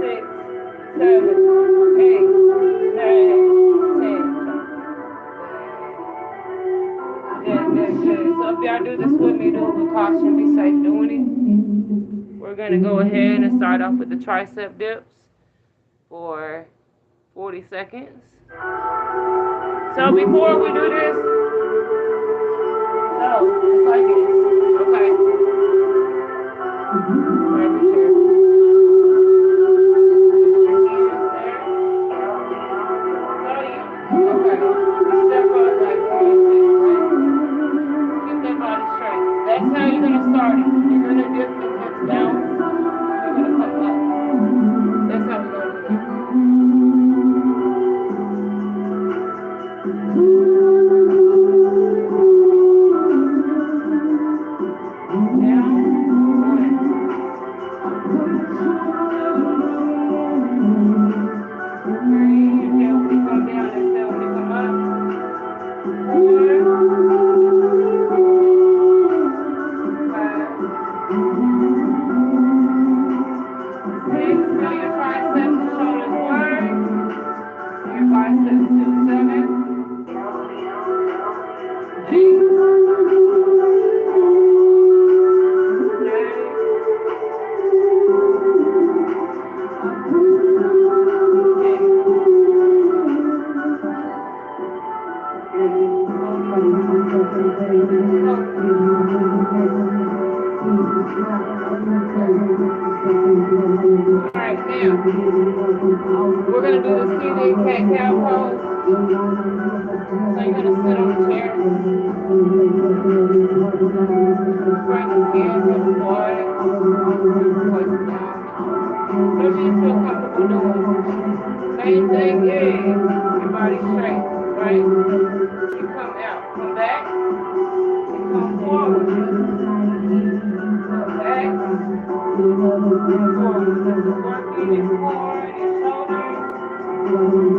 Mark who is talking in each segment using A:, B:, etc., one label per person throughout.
A: 6, 7, 8, 9, 10. Good. So if y'all do this with me, do it with caution. Be safe doing it. We're going to go ahead and start off with the tricep dips for 40 seconds. So before we do this, it's like this. Okay. Grab your chair. Okay. Step up like 1, 2, right? Keep that body straight. That's how you're going to start it. You're going to dip the hips down. You're going to come up. That's how we're going to do it. We're going to do the seated cat-cow pose. So you're going to sit on the chair. Bring the hands on the water. Voice down. Whatever you feel comfortable doing. Same thing is your body straight, right? You come out. Come back. And come forward. Come back. Forward. Working your core and your shoulders. Point.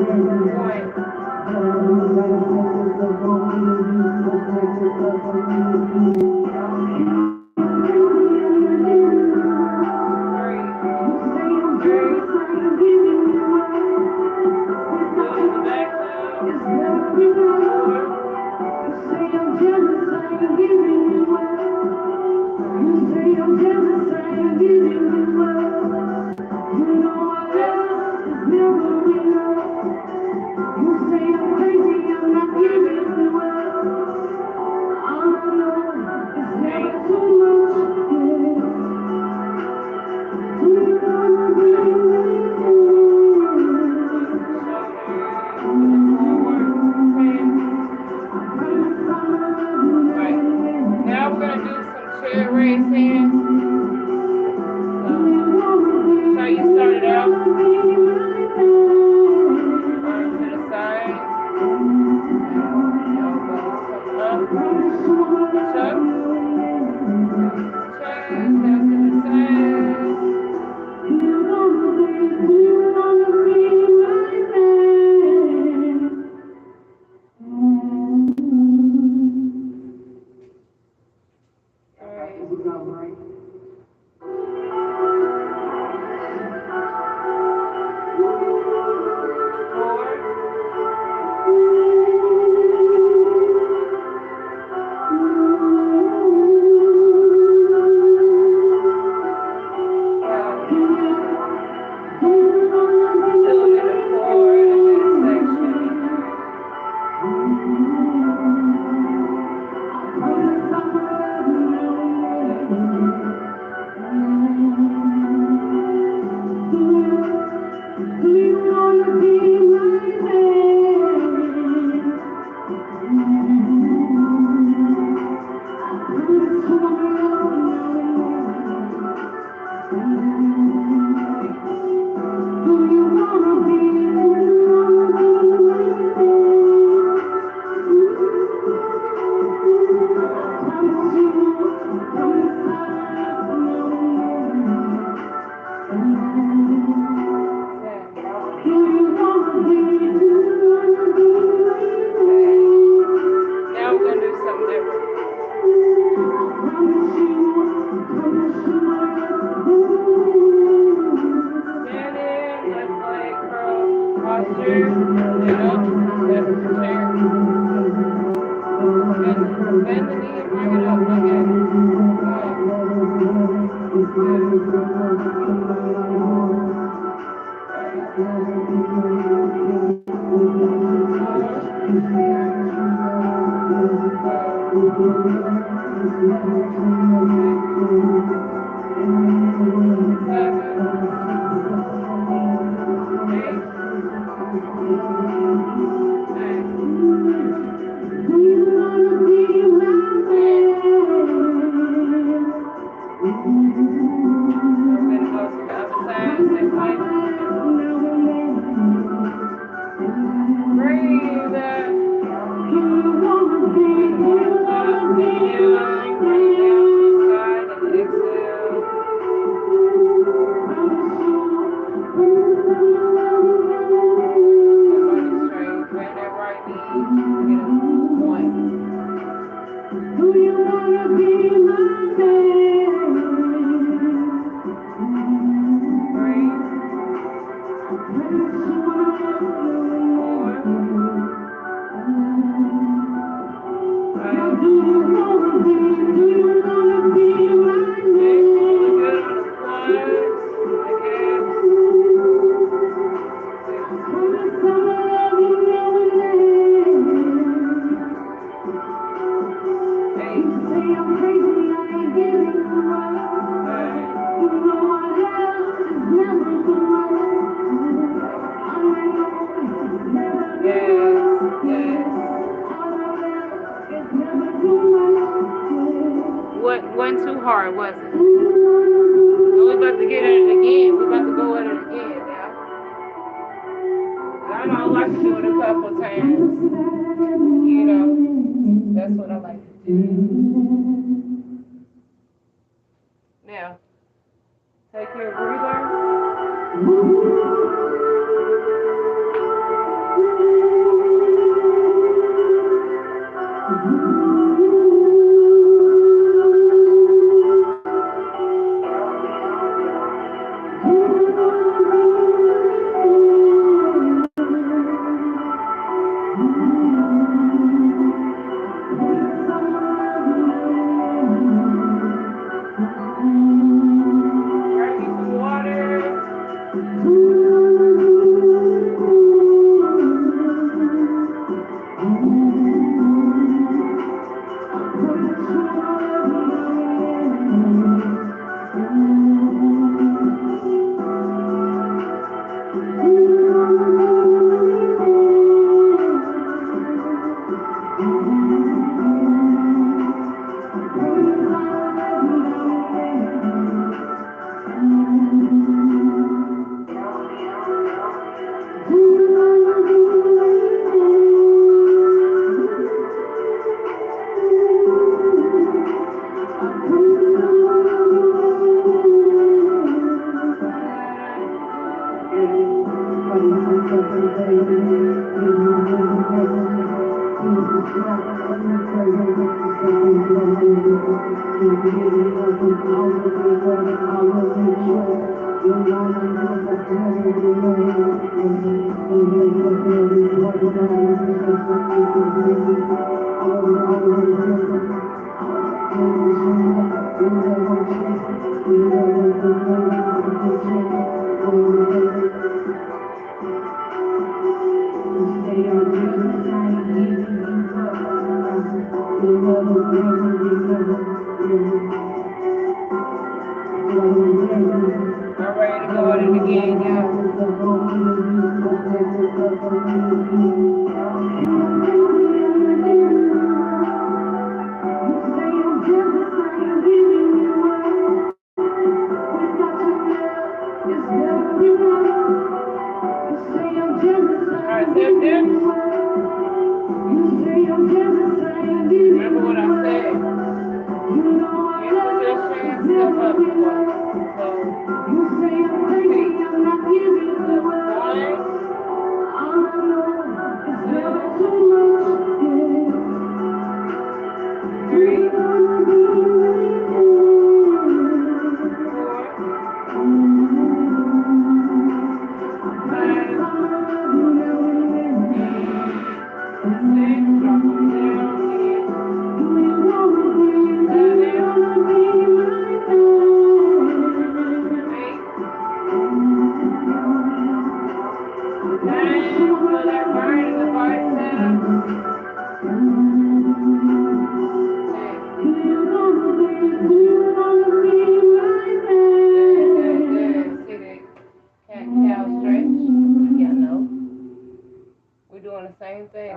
A: chair. Yep, that's the chair. Bend the knee and bring it up. Look at it. Wasn't too hard, was it? We're about to get at it again. We're about to go at it again now. I know I like to do it a couple times. You know, that's what I like to do. Now, take your breather.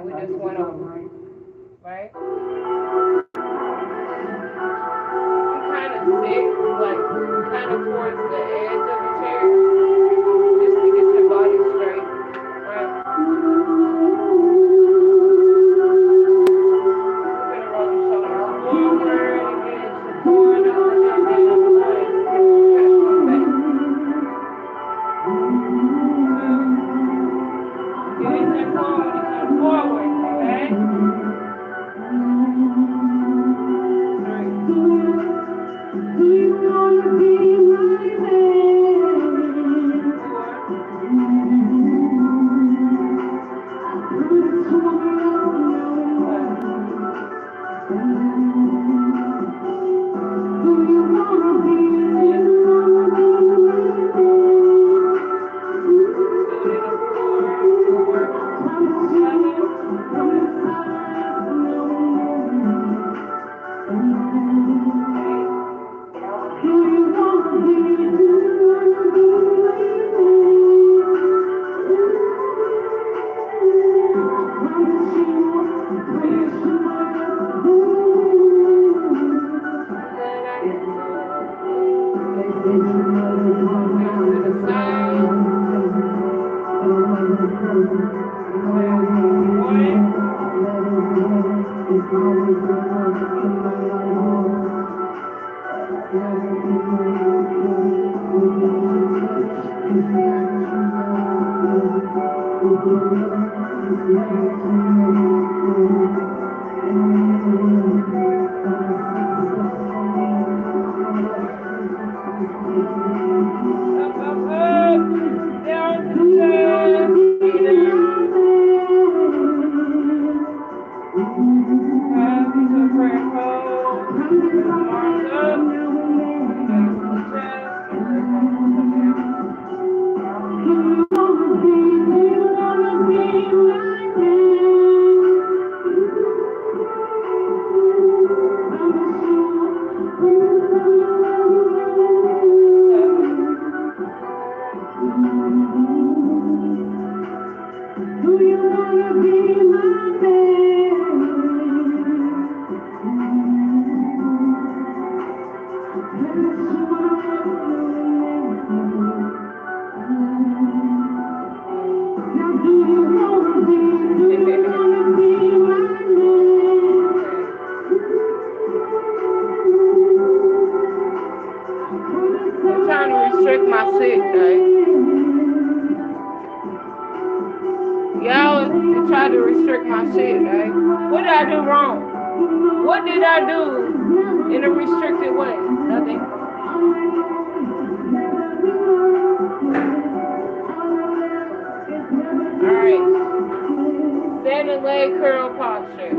A: we just went over, right? You kind of sit, like, kind of towards the edge of the chair, just to get your body straight, right? We're gonna roll your shoulders forward again, going up and then down. One, you gotta come back. Two, get that forward and come forward, okay? I'm trying to restrict my sit, guys. Y'all try to restrict my sit, right? What did I do wrong? What did I do in a restricted way? Nothing. Alright. Standing leg curl posture.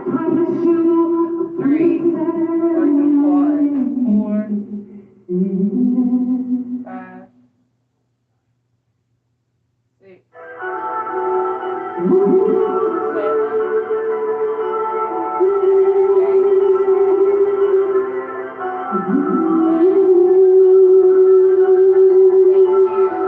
A: 1, 2, 3, working quad. 4, 5, 6, 7, 8,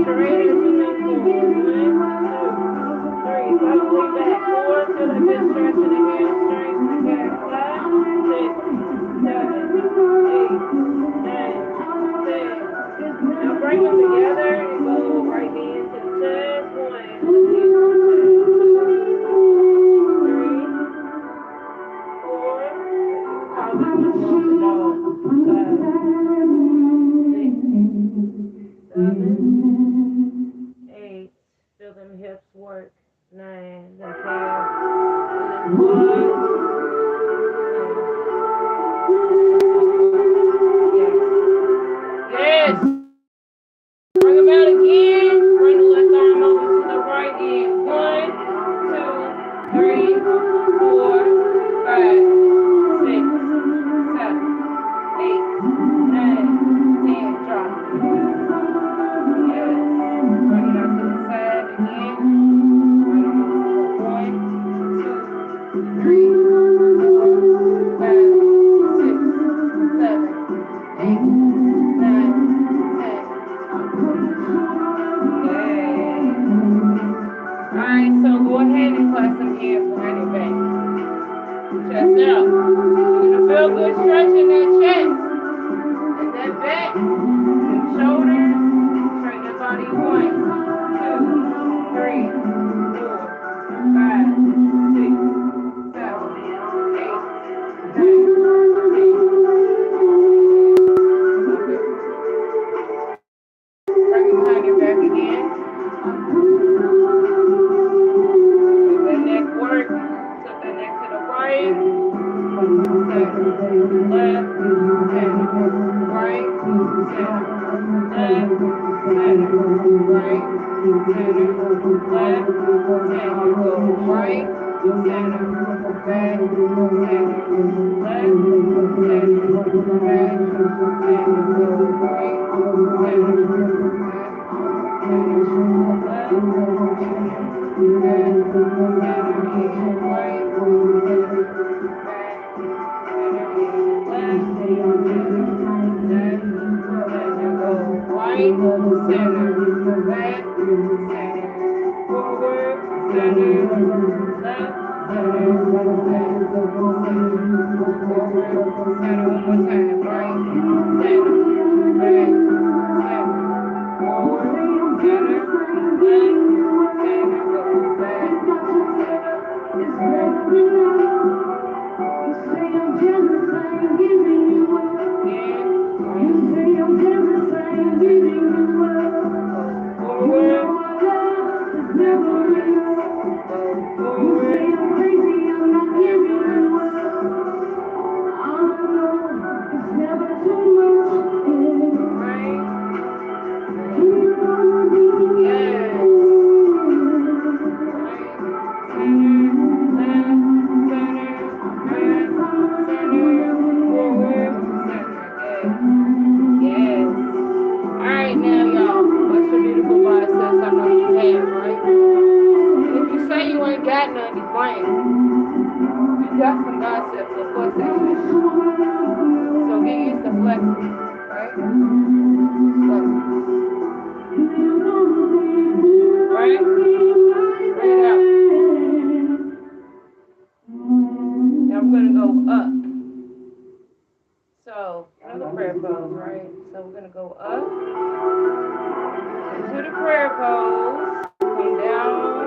A: Straight as you move forward. 3, slightly back, 4, feel a good stretch in the hamstrings, again, 5, 6, 7, 8, 9, 10. Now bring them together and go right knee into the chest, 1, left knee into the chest, 2, 3, 4, call this one the dog, 5, 6, 7, 8, feel them hips work, 9, then calves, and then 1, yes, bring them out again, bring the left arm over to the right end, 1, 2, 3, 4, 5, 6, 7, 8, 9, 10, drop, yes, bring it out to the side again, right on over for 1, 2, 3, 4, 5, 6, 7, 8, 9, 10. Yay. Alright, so go ahead and clap some hands behind your back. Chest out. You're gonna feel good stretch in that chest. And that back, the shoulders, straighten the body. 1, 2, 3, 4, 5, 6, 7, 8, 9, 10. Okay. Bring it behind your back again. Let that neck work. Tilt that neck to the right. Center. Left. Center. Right. Center. Left. Center. Right. Center. Left. Center. Go right. Center. Back. Center. Left. Center. Back. Center. Go right. Center. Back. Center. Left. Center, back, center, forward, center, left, center, back, forward, center, one more time, right, center, back, center, forward, center, left, center, go back, got some biceps to flex that shit. So get used to flexing, right? Flex. Right? Breathe out. Now I'm going to go up. So, another prayer pose, right? So we're going to go up into the prayer pose. Come down.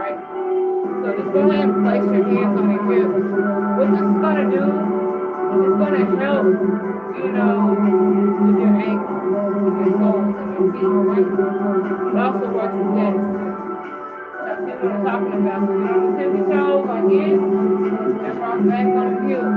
A: right? So just go ahead and place your hands on your hips. What this is going to do, it's going to help, you know, with your ankles and your soles and your feet, right? It also works with that too. Y'all see what I'm talking about. So get on the tippy toes again and rock back on the heels.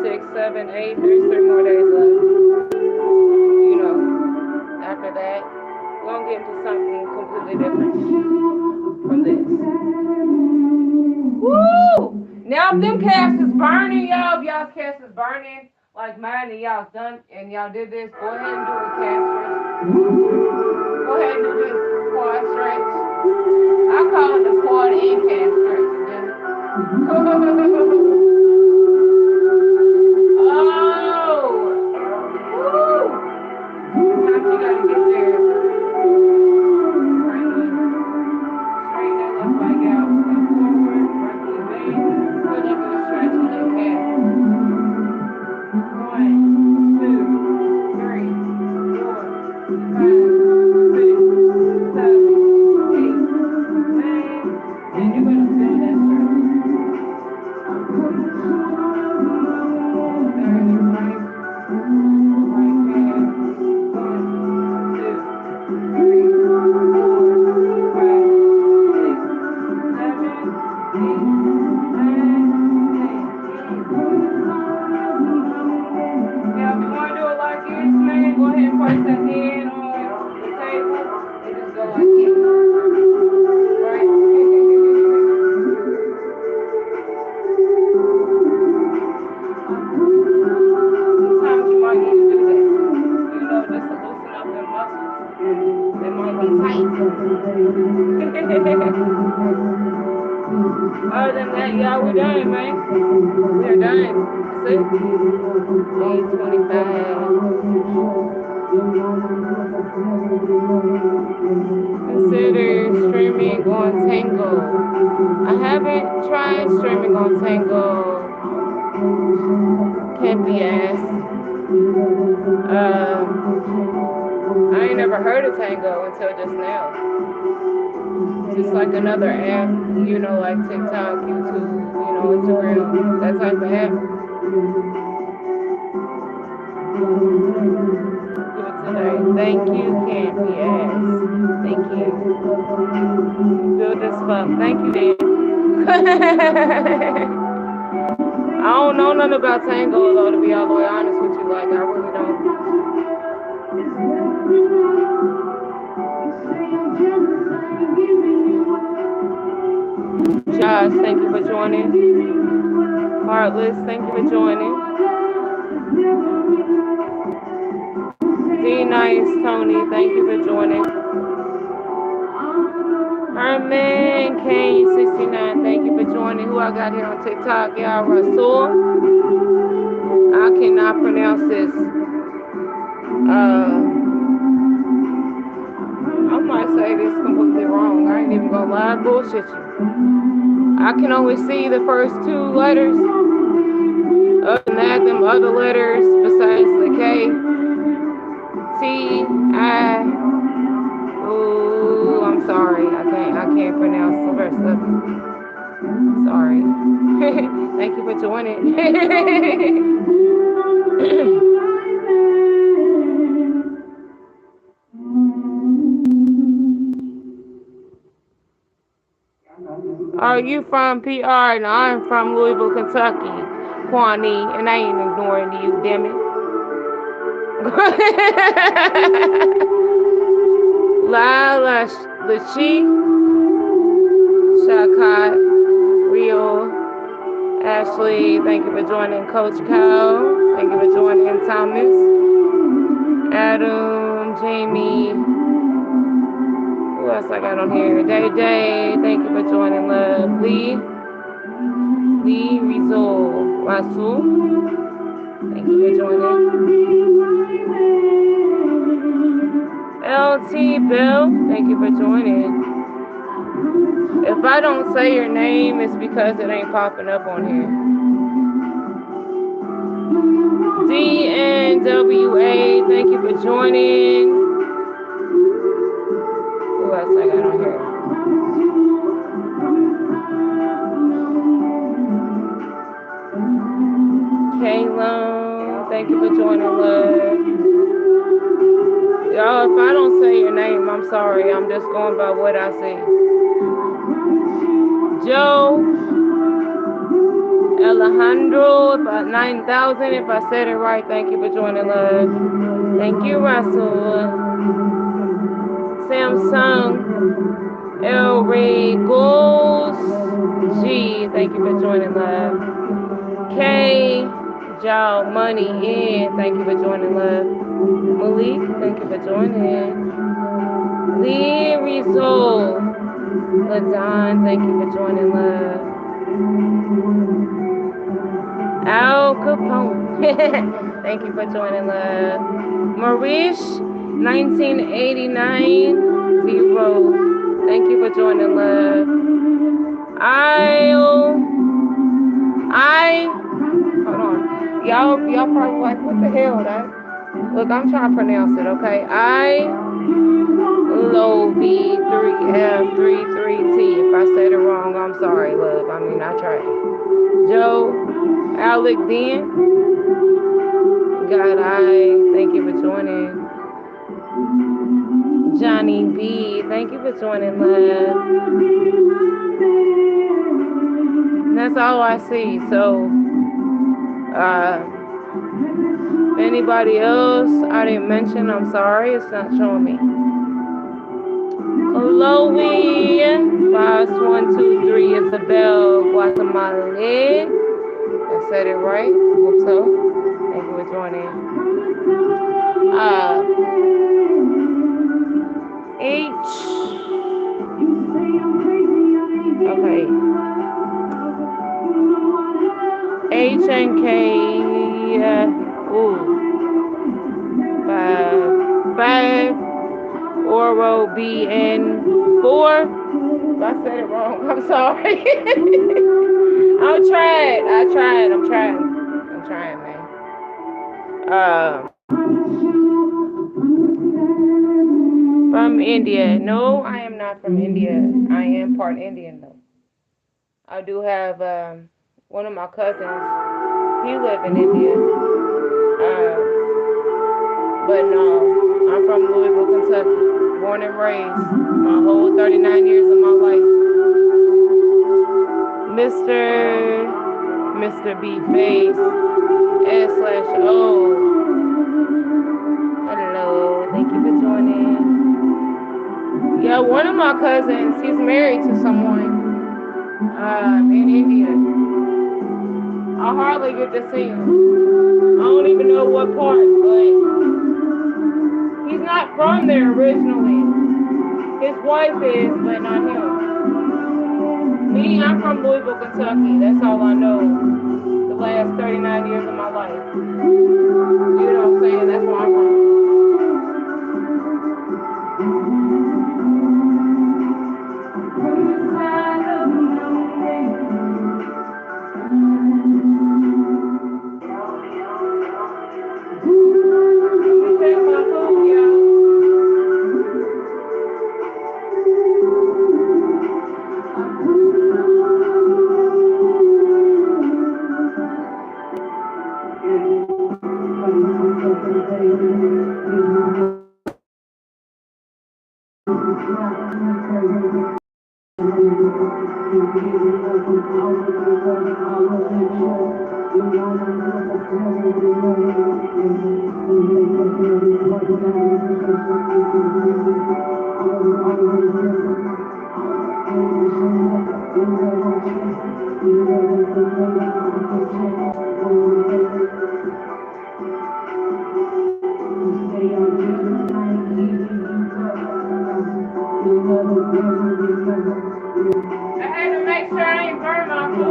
A: 6, 1, 7, 8, there's 3 more days left. You know, after that, we're going to get into something completely different from this. Woo! Now, if them calves is burning, y'all, if y'all's calves is burning like mine and y'all's done and y'all did this, go ahead and do a calf stretch. Go ahead and do this quad stretch. I call it the quad and calf stretch. Other than that, y'all, we're done, man. We're done. See? 8:25. Consider streaming on Tango. I haven't tried streaming on Tango. Can't be asked. I ain't never heard of Tango until just now. It's like another app, you know, like TikTok, YouTube, you know, Instagram, that type of app. Good today. Thank you, can't be asked. Thank you. Good as fuck. Thank you, Dan. I don't know nothing about Tango, though, to be all the way honest with you. Like, I really don't. Josh, thank you for joining. Heartless, thank you for joining. D-Nice, Tony, thank you for joining. Herman, Kane69, thank you for joining. Who I got here on TikTok? Y'all, Rasul. I cannot pronounce this. this completely wrong. I ain't even gonna lie, bullshit you. I can only see the first two letters. Other than that, them other letters besides the K, T, I. Ooh, I'm sorry. I can't pronounce the rest of it. Sorry. Thank you for joining. Are you from PR? No, I'm from Louisville, Kentucky. Kwani, and I ain't ignoring you, damn it. Lala Lachi, Shakat, Rio, Ashley, thank you for joining. Coach Cal, thank you for joining. Thomas, Adam, Jamie, who else I got on here? Day Day, thank you for joining. Love, Lee Rizal, Rasul, thank you for joining. LT Bill, thank you for joining. If I don't say your name, it's because it ain't popping up on here. DNWA, thank you for joining. Who else I got on here? Kayla, thank you for joining, love. Y'all, if I don't say your name, I'm sorry. I'm just going by what I see. Joe, Alejandro, about 9,000. If I said it right, thank you for joining, love. Thank you, Russell. Samsung, El Regos G, thank you for joining, love. K, Joe Money In, thank you for joining, love. Malik, thank you for joining. Lee Rizal, LaDon, thank you for joining, love. Al Capone, thank you for joining, love. Marish, 1989, 0, thank you for joining, love. Hold on. Y'all probably like, what the hell, that? Look, I'm trying to pronounce it, okay? I-L-O-B-3-F-3-3-T. If I said it wrong, I'm sorry, love. I mean, I tried. Joe, Alec Den, God, thank you for joining. Johnny B, thank you for joining, love. That's all I see. So, anybody else I didn't mention, I'm sorry, it's not showing me. Chloe, 5123, Isabel, Guatemala. I said it right. Hope so. Thank you for joining. H. Okay. H and K. Five. Oro BN4. If I said it wrong, I'm sorry. I'm trying, man. From India. No, I am not from India. I am part Indian, though. I do have one of my cousins. He lives in India. But no, I'm from Louisville, Kentucky. Born and raised. My whole 39 years of my life. Mr. B Face S/O. Hello, thank you for joining. Yeah, one of my cousins, he's married to someone in India. I hardly get to see him. I don't even know what part, but he's not from there originally. His wife is, but not him. Me, I'm from Louisville, Kentucky. That's all I know. The last 39 years of my life. You know what I'm saying? That's where I'm from. had to make sure I ain't burn my food.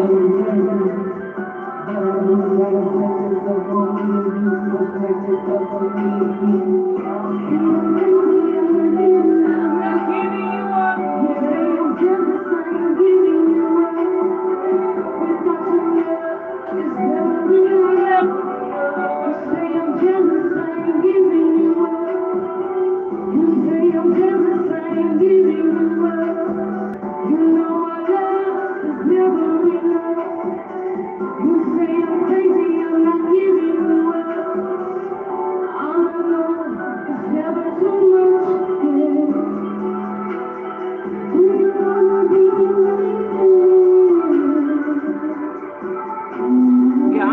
A: Yeah, I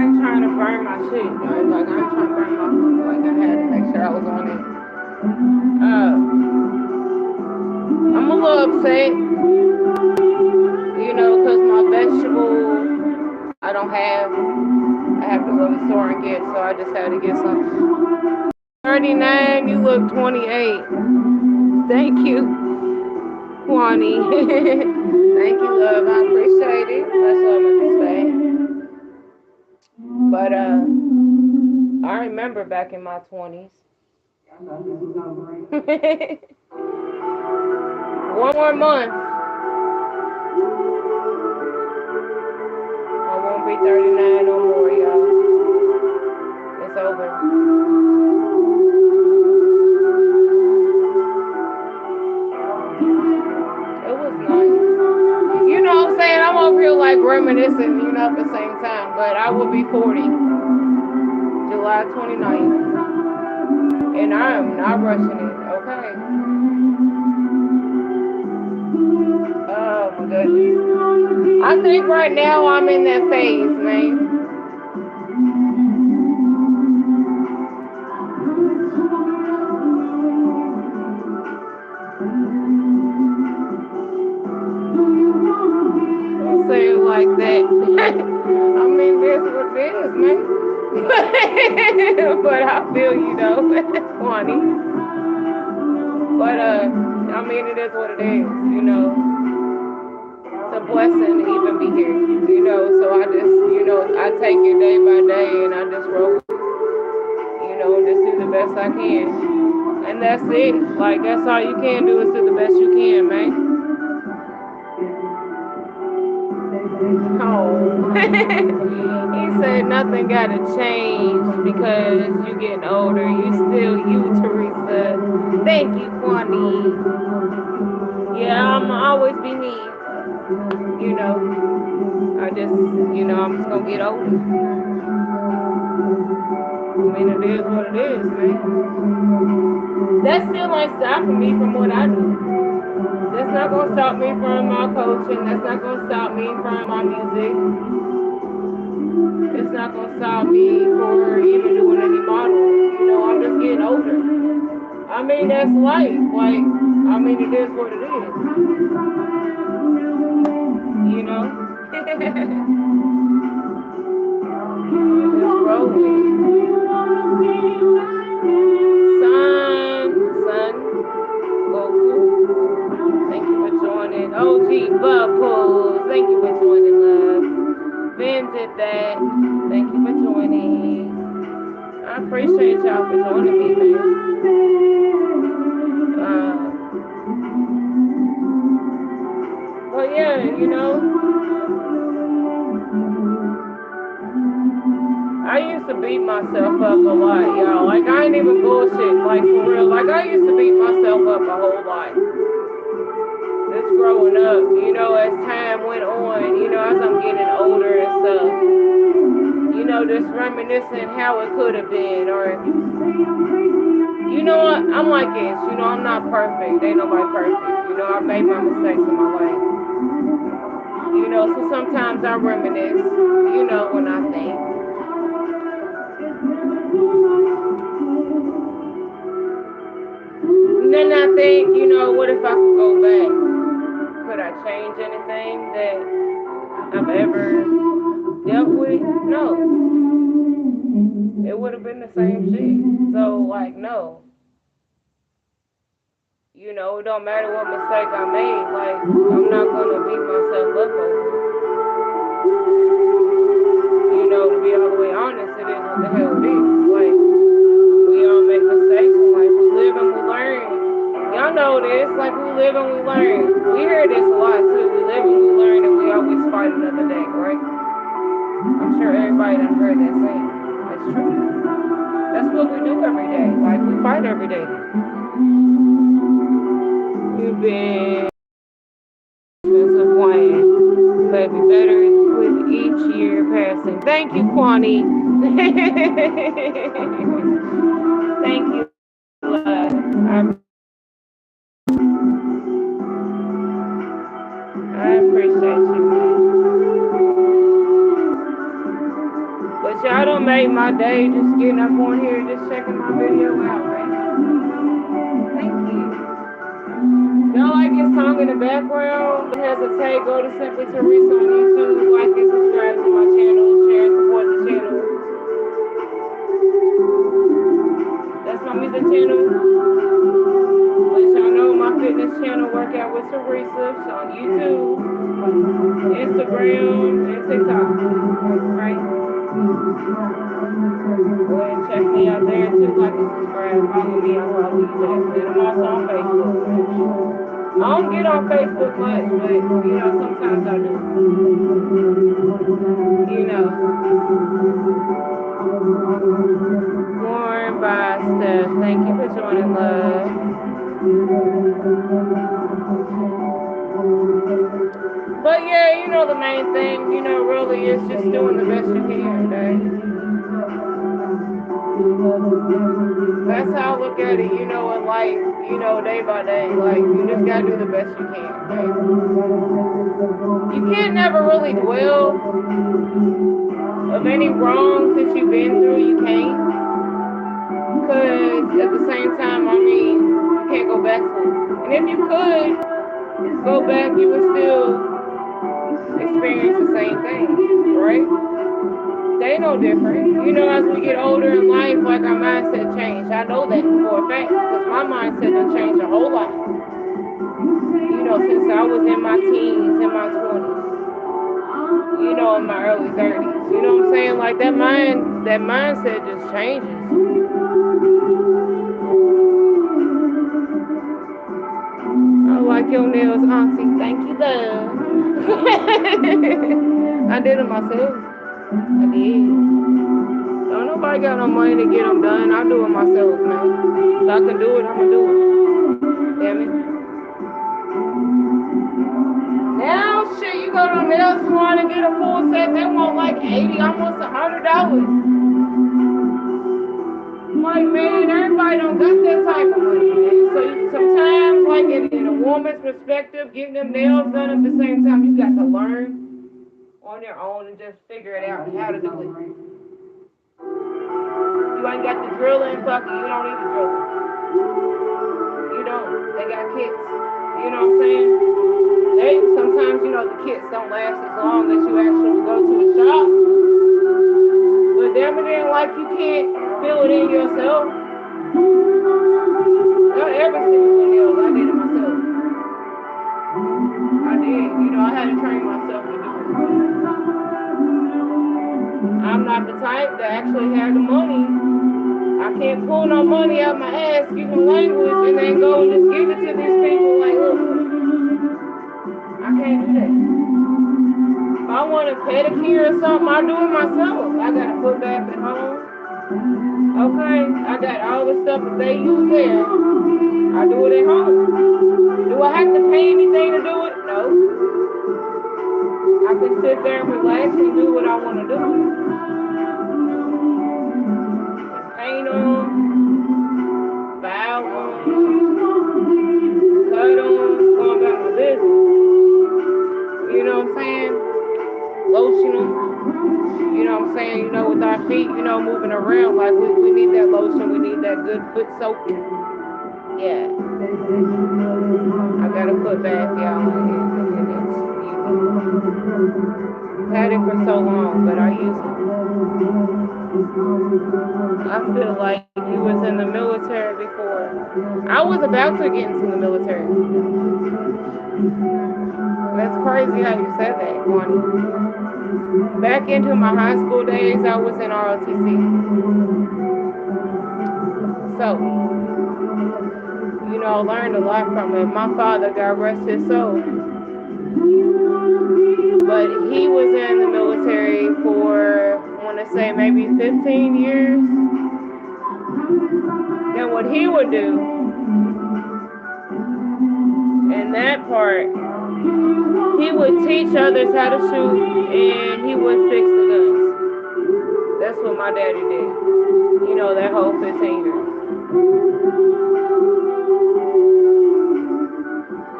A: ain't trying to burn my shit, guys. Like, I ain't trying to burn my food. Like, I had to make sure I was on it. I'm a little upset, because my vegetables, I have to go to the store and get, so I just had to get some. 39, you look 28. Thank you, Kwani. Thank you, love. I appreciate it. That's all I'm gonna say. But I remember back in my 20s. One more month, I won't be 39 no more, y'all. It's over. It was nice. You know what I'm saying? I'm over here like reminiscing, at the same time. But I will be 40 July 29th. And I am not rushing it, okay? Oh my goodness. I think right now I'm in that phase, man. Don't say it like that. I mean, that's what it is, man. But I feel you though, funny. But I mean, it is what it is. It's a blessing to even be here. So I just, I take it day by day, and I just roll, and just do the best I can, and that's it. Like, that's all you can do is do the best you can, man. Oh, he said nothing gotta change because you getting older. You still you, Teresa. Thank you, Kwani. Yeah, I'm always be me. I'm just gonna get older. I mean, it is what it is, man. That still ain't stopping me from what I do. That's not gonna stop me from my coaching. That's not gonna stop me from my music. It's not gonna stop me for even doing any modeling. I'm just getting older. I mean, that's life. Like, I mean, it is what it is. It's rolling. Son, Goku. Thank you for joining. OG Bubbles. Thank you for joining, love. Ben did that. Thank you for joining. I appreciate y'all for joining me, man. But yeah, I used to beat myself up a lot, y'all. Like, I ain't even bullshit. Like, for real. Like, I used to beat myself up a whole lot. Just growing up, as time went on, as I'm getting older and stuff. Just reminiscing how it could have been, or, You know what? I'm like this. You know, I'm not perfect. Ain't nobody perfect. You know, I made my mistakes in my life. You know, so sometimes I reminisce, you know, when I think. And then I think, you know, what if I could go back? Could I change anything that I've ever dealt with? No. It would have been the same shit. So, like, no. You know, it don't matter what mistake I made. Like, I'm not gonna beat myself up over it. You know, to be all the way honest, it is what the hell it is. Like, we all make mistakes in life. We live and we learn. Y'all know this. Like, we live and we learn. We hear this a lot too. We live and we learn, and we always fight another day, right? I'm sure everybody done heard that saying. That's true. That's what we do every day. Like, we fight every day. You've been disappointed, but be better with each year passing. Thank you, Kwani. Thank you, love. I appreciate you, man. But y'all don't make my day just getting up on here, just checking my video out, right? Thank you. Y'all like this song in the background? Don't hesitate. Go to Simply Teresa on YouTube. Like and subscribe to my channel. Share and support the channel. That's my music channel. Let y'all know my fitness channel, Workout with Teresa. It's on YouTube, Instagram, and TikTok. Right? Go ahead and check me out there too. Like and subscribe. Follow me. I'll follow you back. And I'm also on Facebook. I don't get on Facebook much, but you know, sometimes I do. You know. Worn by Steph. Thank you for joining, love. But yeah, you know, the main thing, you know, really is just doing the best you can, okay? That's how I look at it, you know, in life, you know, day by day. Like, you just gotta do the best you can, okay? You can't never really dwell of any wrongs that you've been through, you can't. Because at the same time, I mean, you can't go back for it. And if you could go back, you would still experience the same thing, right? They no different. You know, as we get older in life, like our mindset change. I know that for a fact because my mindset has changed a whole lot. You know, since I was in my teens, in my 20s, you know, in my early 30s. You know what I'm saying? Like that mindset just changes. I like your nails, Auntie. Thank you, love. I did it myself. I did. Don't nobody got no money to get them done. I do it myself, man. If I can do it, I'm gonna do it. Damn it. Now, shit, you go to the nail salon and get a full set, they want like $80, almost $100. Like, man, everybody don't got that type of money, man. So sometimes, like in a woman's perspective, getting them nails done at the same time, you got to learn on your own and just figure it out and how to do it. You ain't got the drilling, fuck it, you don't need the drilling. You don't. They got kits. You know what I'm saying? Sometimes, you know, the kits don't last as long as you actually go to a shop. But damn it ain't like you can't feel it in yourself. Not every single nail, I did it myself. I did. You know, I had to train myself to do it. I'm not the type that actually have the money. I can't pull no money out my ass, excuse my language, and then go and just give it to these people like, look. I can't do that. If I want a pedicure or something, I do it myself. I got a foot bath at home. Okay, I got all the stuff that they use there. I do it at home. Do I have to pay anything to do it? No. I can sit there and relax and do what I want to do. Paint on. If I functional. You know what I'm saying? You know, with our feet, you know, moving around, like we need that lotion, we need that good foot soaking. Yeah. I got a foot bath, y'all, and it's had it for so long, but I use it. I feel like you was in the military before. I was about to get into the military. That's crazy how you said that, Kwani. Back into my high school days, I was in ROTC. So, you know, I learned a lot from it. My father, God rest his soul, but he was in the military for, I want to say, maybe 15 years. Then what he would do in that part, he would teach others how to shoot, and he would fix the guns. That's what my daddy did. You know, that whole 15 years.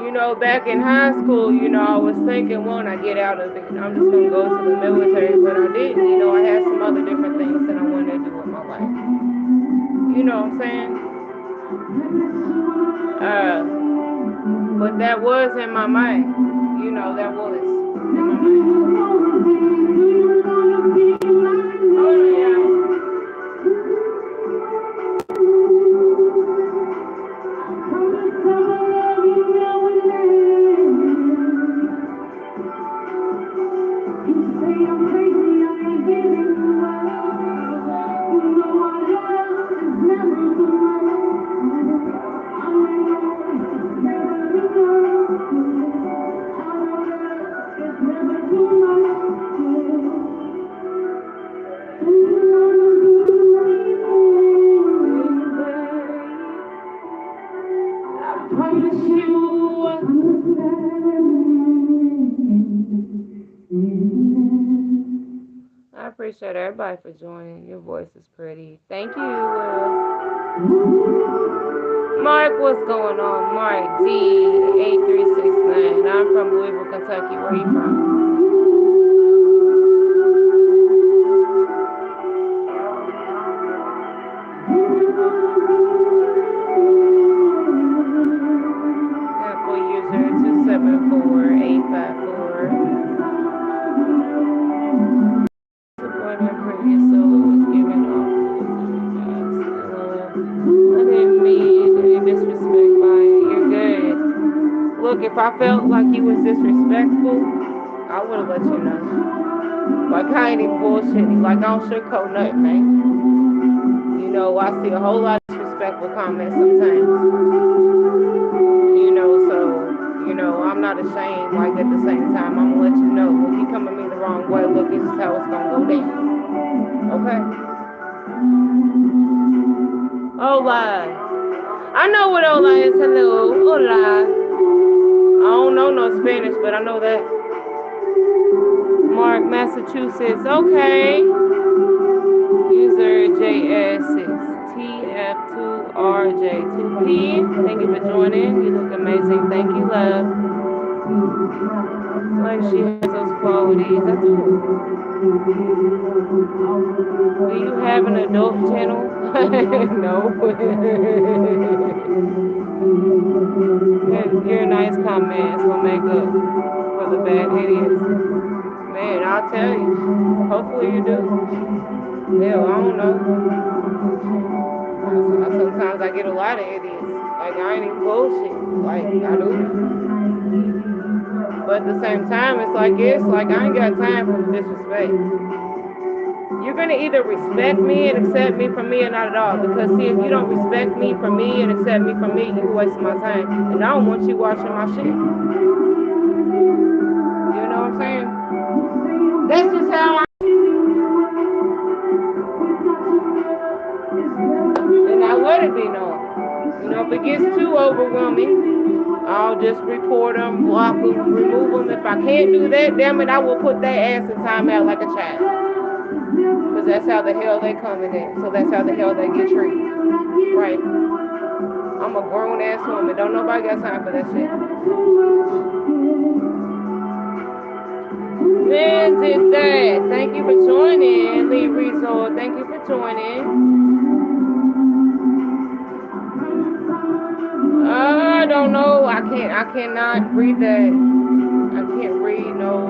A: You know, back in high school, you know, I was thinking, when I get out of it, I'm just going to go to the military, but I didn't. You know, I had some other different things that I wanted to do with my life. You know what I'm saying? But that was in my mind. You know, that was in my mind. Oh, yeah. I appreciate everybody for joining. Your voice is pretty. Thank you. Mark, what's going on? Mark D8369. I'm from Louisville, Kentucky. Where are you from? Apple user 274854. Supporting previous solo was given off. I didn't mean any disrespect by it. You're good. Look, if I felt like you was disrespectful, I would have let you know. Like, I ain't even bullshitting. Like, I don't sugarcoat nothing, man. You know, I see a whole lot of disrespectful comments sometimes. You know, so, you know, I'm not ashamed. Like, at the same time, I'm going to let you know. If you come at me the wrong way, look, this is how it's going to go down. Okay? Hola. I know what hola is. Hello. Hola. I don't know no Spanish, but I know that. Mark, Massachusetts. Okay. User JS6TF2RJ2P. Thank you for joining. You look amazing. Thank you, love. Like she has those qualities. I do. Do you have an adult channel? No. Your nice comments will make up for the bad idiots. Man, I'll tell you. Hopefully you do. Hell, I don't know. Sometimes I get a lot of idiots. Like, I ain't even bullshit. Like, I do. But at the same time, it's like I ain't got time for disrespect. You're going to either respect me and accept me for me or not at all. Because, see, if you don't respect me for me and accept me for me, you're wasting my time. And I don't want you watching my shit. You know what I'm saying? That's just how I... And I let it be known. You know, if it gets too overwhelming, I'll just report them, block them, remove them. If I can't do that, damn it, I will put that ass in timeout like a child. Because that's how the hell they coming in. So that's how the hell they get treated. Right? I'm a grown ass woman. Don't nobody got time for that shit. Man did that. Thank you for joining, Lee Resort. Thank you for joining. I don't know. I cannot read that. I can't read no,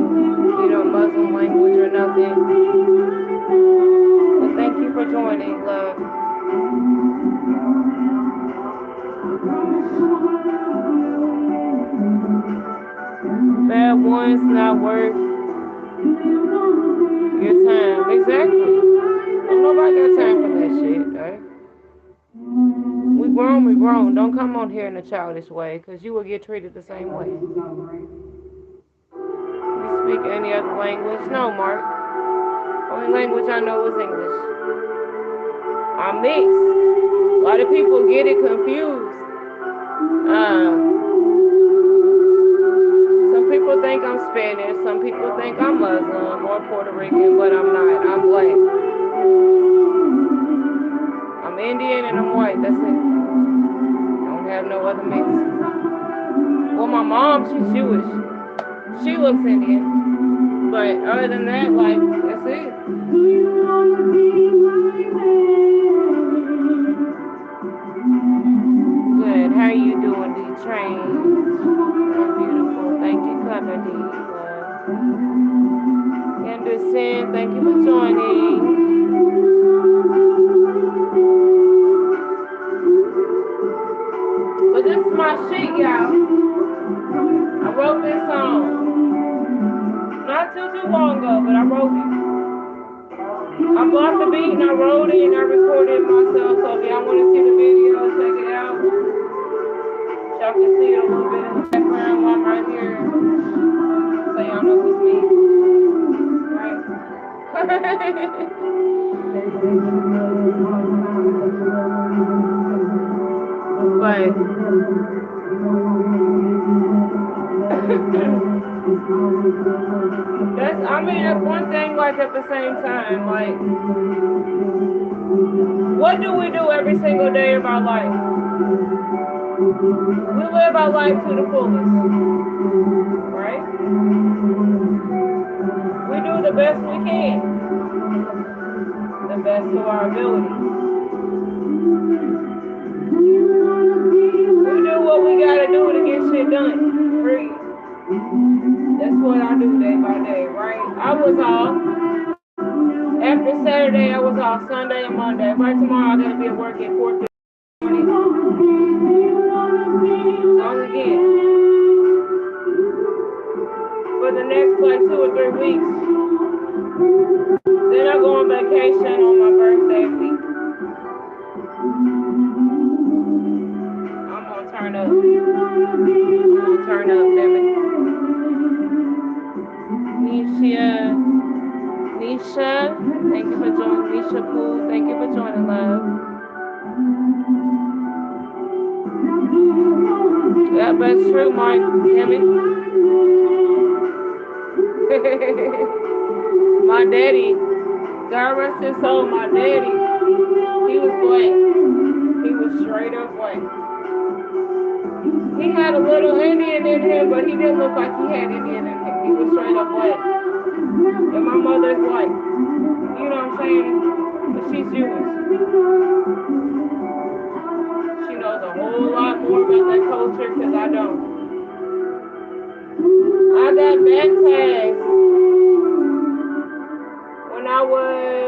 A: Muslim language or nothing. But thank you for joining, love. Bad ones not worth your time. Exactly. Don't nobody got time for that shit, right? We grown. Don't come on here in a childish way, because you will get treated the same way. You speak any other language? No, Mark. Only language I know is English. I'm mixed. A lot of people get it confused. Some people think I'm Spanish. Some people think I'm Muslim or Puerto Rican, but I'm not. I'm black. I'm Indian and I'm white. That's it. I don't have no other mix. Well, my mom, she's Jewish. She looks Indian. But other than that, like, that's it. Good. How you doing, D-Train? Oh, beautiful. Thank you, Clever D. Anderson, thank you for joining. But this is my shit, y'all. I wrote this song. Not too long ago, but I wrote it. I bought the beat and I wrote it and I recorded it myself. So if y'all want to see the video, check it out. Y'all can see it a little bit in the background while I'm right here. So y'all know it's me. Right? But that's one thing, like, at the same time, like, what do we do every single day of our life? We live our life to the fullest, right? We do the best we can, the best of our ability. We do what we gotta do to get shit done. Free. That's what I do day by day, right? I was off. After Saturday, I was off Sunday and Monday. Right tomorrow, I gotta be at work at 4:50. Song again. For the next, like, 2 or 3 weeks. Then I go on vacation on my birthday week. I'm gonna turn up. Damn it. Nisha, thank you for joining. Nisha Pooh, thank you for joining, love. Yeah, but it's true, Mike. Damn it. My daddy, God rest his soul, my daddy, he was black. He was straight up black. He had a little Indian in him, but he didn't look like he had Indian in him. He was straight up black. And my mother's white. You know what I'm saying? But she's Jewish. She knows a whole lot more about that culture because I don't. I got baptized when I was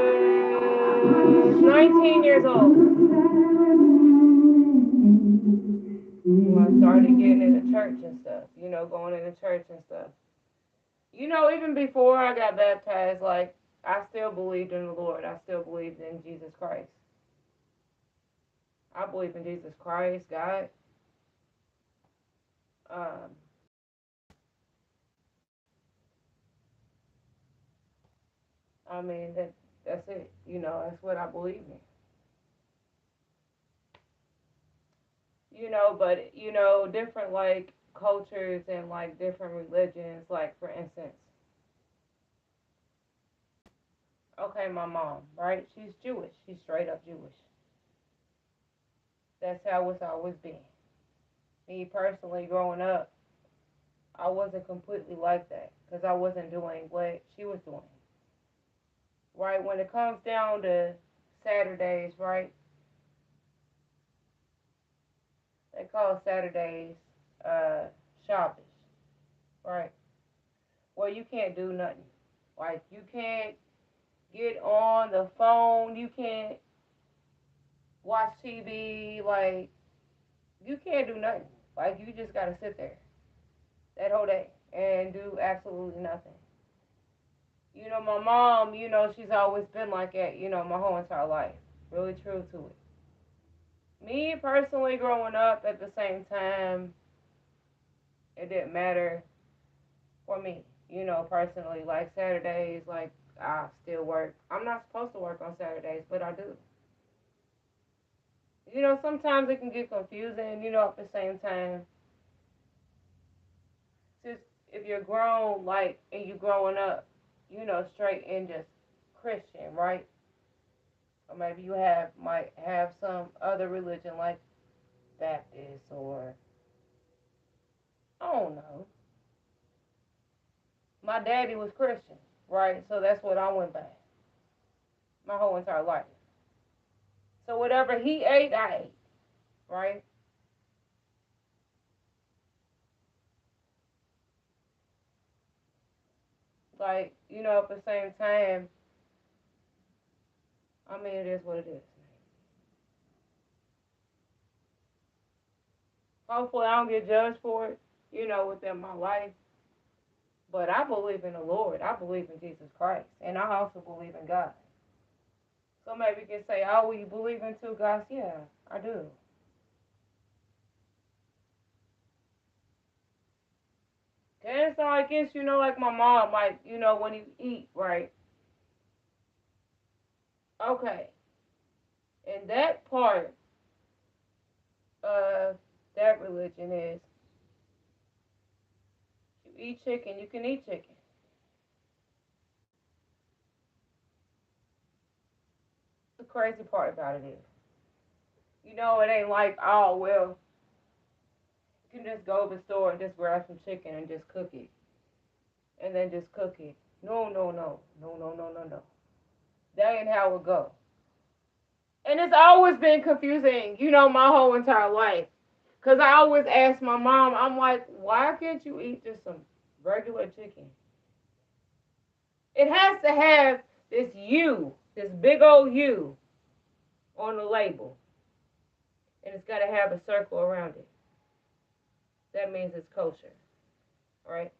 A: 19 years old. When I started getting into church and stuff, going into church and stuff. Even before I got baptized, like, I still believed in the Lord. I still believed in Jesus Christ. I believe in Jesus Christ, God. Um, that's it. That's what I believe in. But different, like, cultures and, like, different religions. Like, for instance, okay, my mom, right? She's Jewish. She's straight up Jewish. That's how it's always been. Me personally, growing up, I wasn't completely like that because I wasn't doing what she was doing. Right? When it comes down to Saturdays, right? They call Saturdays uh Shabbos, right? Well, you can't do nothing. Like you can't get on the phone, you can't watch TV, like you can't do nothing. Like you just gotta sit there that whole day and do absolutely nothing. My mom, she's always been like that, my whole entire life. Really true to it. Me personally, growing up at the same time, it didn't matter for me. Personally, like Saturdays, like I still work. I'm not supposed to work on Saturdays, but I do. Sometimes it can get confusing, at the same time. Just if you're grown, like, and you growing up, straight and just Christian, right? Or maybe you might have some other religion like Baptist or I don't know. My daddy was Christian, right? So that's what I went by my whole entire life. So whatever he ate, I ate, right? Like, at the same time, I mean, it is what it is. Hopefully, I don't get judged for it, within my life. But I believe in the Lord. I believe in Jesus Christ. And I also believe in God. So maybe you can say, oh, well, you believe in two gods? Yeah, I do. And so I guess, like my mom, like, when you eat, right? Okay. And that part of that religion is you eat chicken, you can eat chicken. The crazy part about it is, it ain't like, oh, well, you can just go to the store and just grab some chicken and just cook it. And then just cook it. No, no, no. No, no, no, no, no. That ain't how it go. And it's always been confusing, my whole entire life. Because I always ask my mom, I'm like, why can't you eat just some regular chicken? It has to have this U, this big old U on the label. And it's got to have a circle around it. That means it's kosher, right?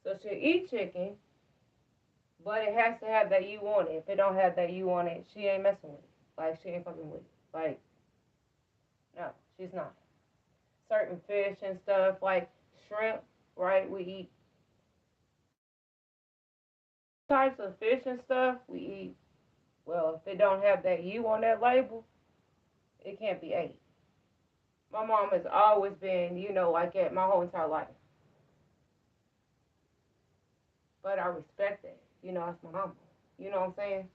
A: So she'll eat chicken, but it has to have that U on it. If it don't have that U on it, she ain't messing with it. Like, she ain't fucking with it. Like, no, she's not. Certain fish and stuff, like shrimp, right? We eat types of fish and stuff. We eat, well, if it don't have that U on that label, it can't be ate. My mom has always been, like that my whole entire life. But I respect it. It's my mama. You know what I'm saying?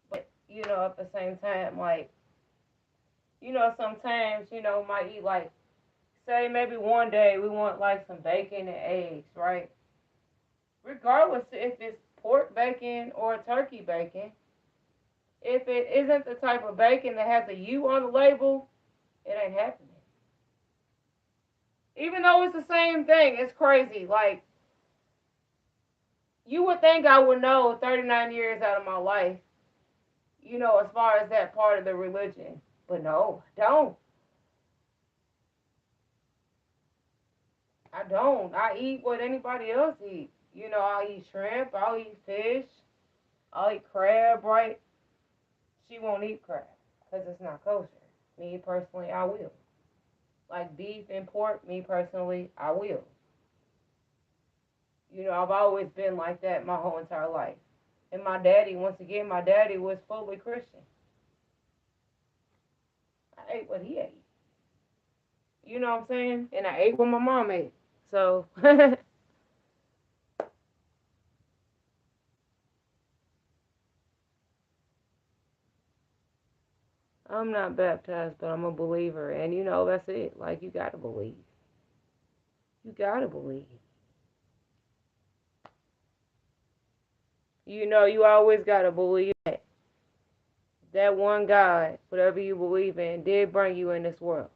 A: But, at the same time, like, sometimes, might eat like, say maybe one day we want like some bacon and eggs, right? Regardless if it's pork bacon or turkey bacon, if it isn't the type of bacon that has a U on the label, it ain't happening. Even though it's the same thing, it's crazy. Like, you would think I would know 39 years out of my life, as far as that part of the religion. But no, I don't. I don't. I eat what anybody else eats. I'll eat shrimp, I'll eat fish, I'll eat crab, right? She won't eat crab because it's not kosher. Me personally, I will. Like beef and pork, me personally, I will. I've always been like that my whole entire life. And my daddy, once again, my daddy was fully Christian. I ate what he ate. You know what I'm saying? And I ate what my mom ate. So, I'm not baptized, but I'm a believer. And, you know, that's it. Like, you got to believe. You got to believe. You know, you always got to believe that that one God, whatever you believe in, did bring you in this world.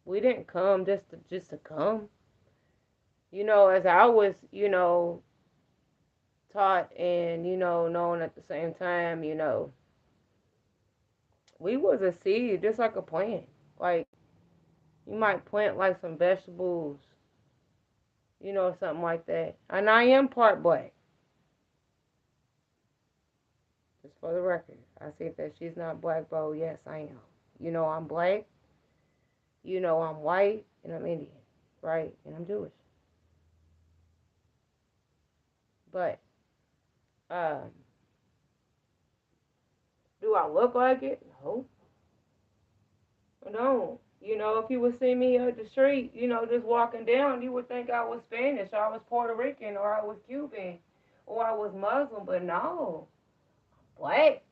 A: We didn't come just to come. You know, as I was, you know, taught and, you know, known at the same time, you know, we was a seed, just like a plant. Like, you might plant like some vegetables, you know, something like that. And I am part black, just for the record. I said that she's not black, but yes, I am. You know, I'm black. You know, I'm white, and I'm Indian, right? And I'm Jewish. But, um, do I look like it? No. I don't. You know, if you would see me at the street, you know, just walking down, you would think I was Spanish, or I was Puerto Rican, or I was Cuban, or I was Muslim. But no, black,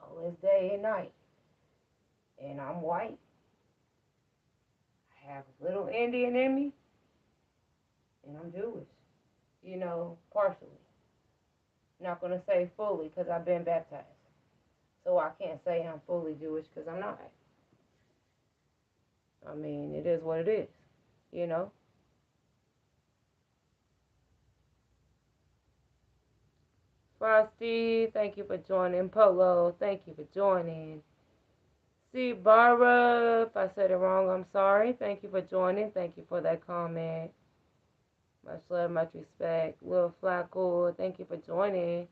A: all this day and night. And I'm white. I have a little Indian in me, and I'm Jewish. You know, partially. Not going to say fully because I've been baptized. So I can't say I'm fully Jewish because I'm not. I mean, it is what it is, you know. Frosty, thank you for joining. Polo, thank you for joining. See, Barbara, if I said it wrong, I'm sorry. Thank you for joining. Thank you for that comment. Much love, much respect. Will Flacco, thank you for joining.